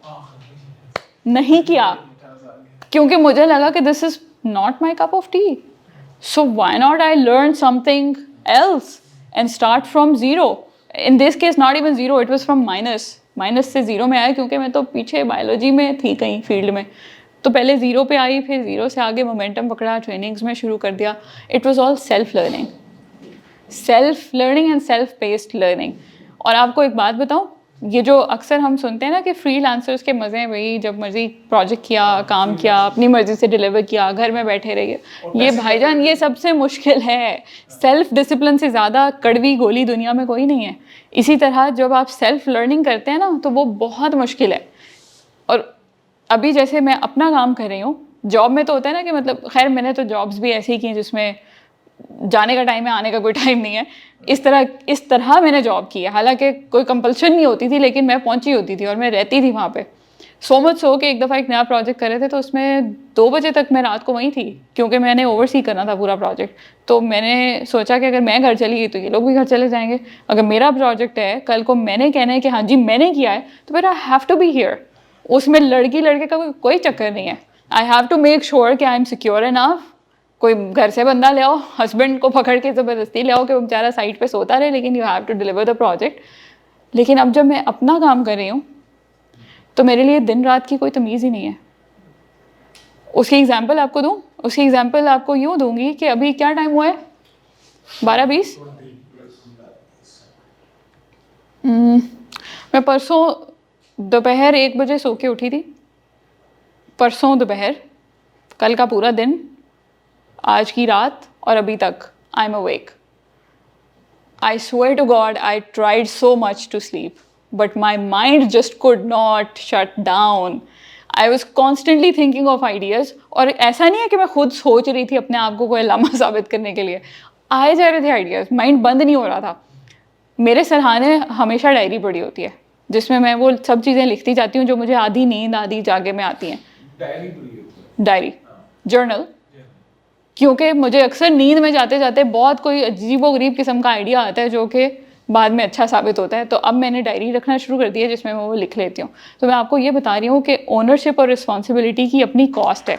क्योंकि मुझे लगा कि this is not my cup of tea. So why not I learn something else and start from zero? In this case, not even zero, it was from minus. Minus से zero में आया, क्योंकि मैं तो पीछे बायोलॉजी में थी कहीं फील्ड में, तो पहले ज़ीरो पे आई, फिर ज़ीरो से आगे मोमेंटम पकड़ा, ट्रेनिंग्स में शुरू कर दिया। It was all self learning and self based learning. और आपको एक बात बताऊँ, ये जो अक्सर हम सुनते हैं ना कि फ्रीलांसर्स के मज़े हैं भाई, जब मर्जी प्रोजेक्ट किया, काम किया, अपनी मर्ज़ी से डिलीवर किया, घर में बैठे रहिए, ये भाईजान ये सबसे मुश्किल है। सेल्फ डिसिप्लिन से ज़्यादा कड़वी गोली दुनिया में कोई नहीं है। इसी तरह जब आप सेल्फ लर्निंग करते हैं ना, तो वो बहुत मुश्किल है। और अभी जैसे मैं अपना काम कर रही हूँ, जॉब में तो होता है ना कि मतलब, खैर मैंने तो जॉब्स भी ऐसी की जिसमें जाने का टाइम है, आने का कोई टाइम नहीं है। इस तरह मैंने जॉब की है, हालांकि कोई कंपल्शन नहीं होती थी, लेकिन मैं पहुंची होती थी और मैं रहती थी वहाँ पे। सो मच सो कि एक दफ़ा एक नया प्रोजेक्ट कर रहे थे, तो उसमें 2 बजे तक मैं रात को वहीं थी, क्योंकि मैंने ओवरसी करना था पूरा प्रोजेक्ट। तो मैंने सोचा कि अगर मैं घर चली गई तो ये लोग भी घर चले जाएंगे। अगर मेरा प्रोजेक्ट है, कल को मैंने कहना है कि हाँ जी मैंने किया है, तो फिर I have to be here. उसमें लड़के का कोई चक्कर नहीं है। I have to make sure कि आई एम सिक्योर इनफ। कोई घर से बंदा ले आओ, हस्बैंड को पकड़ के ज़बरदस्ती ले आओ कि वो बेचारा साइड पे सोता रहे, लेकिन you have to deliver the project. लेकिन अब जब मैं अपना काम कर रही हूँ, तो मेरे लिए दिन रात की कोई तमीज़ ही नहीं है। उसकी एग्जांपल आपको दूं, उसकी एग्जांपल आपको यूँ दूंगी कि अभी क्या टाइम हुआ है, 12:20। मैं परसों दोपहर 1 बजे सो के उठी थी, परसों दोपहर, कल का पूरा दिन, आज की रात और अभी तक I am awake. I swear to God, I tried so much to sleep, but my mind just could not shut down. I was constantly thinking of ideas, और ऐसा नहीं है कि मैं खुद सोच रही थी अपने आप को कोई लामा साबित करने के लिए, आए जा रहे थे आइडियाज़, माइंड बंद नहीं हो रहा था। मेरे सरहाने हमेशा डायरी पड़ी होती है जिसमें मैं वो सब चीज़ें लिखती जाती हूँ जो मुझे आधी नींद आधी जागे में आती हैं। डायरी, जर्नल, क्योंकि मुझे अक्सर नींद में जाते जाते बहुत कोई अजीबोगरीब किस्म का आइडिया आता है जो कि बाद में अच्छा साबित होता है। तो अब मैंने डायरी रखना शुरू कर दिया जिसमें मैं वो लिख लेती हूँ। तो मैं आपको ये बता रही हूँ कि ओनरशिप और रिस्पॉन्सिबिलिटी की अपनी कॉस्ट है।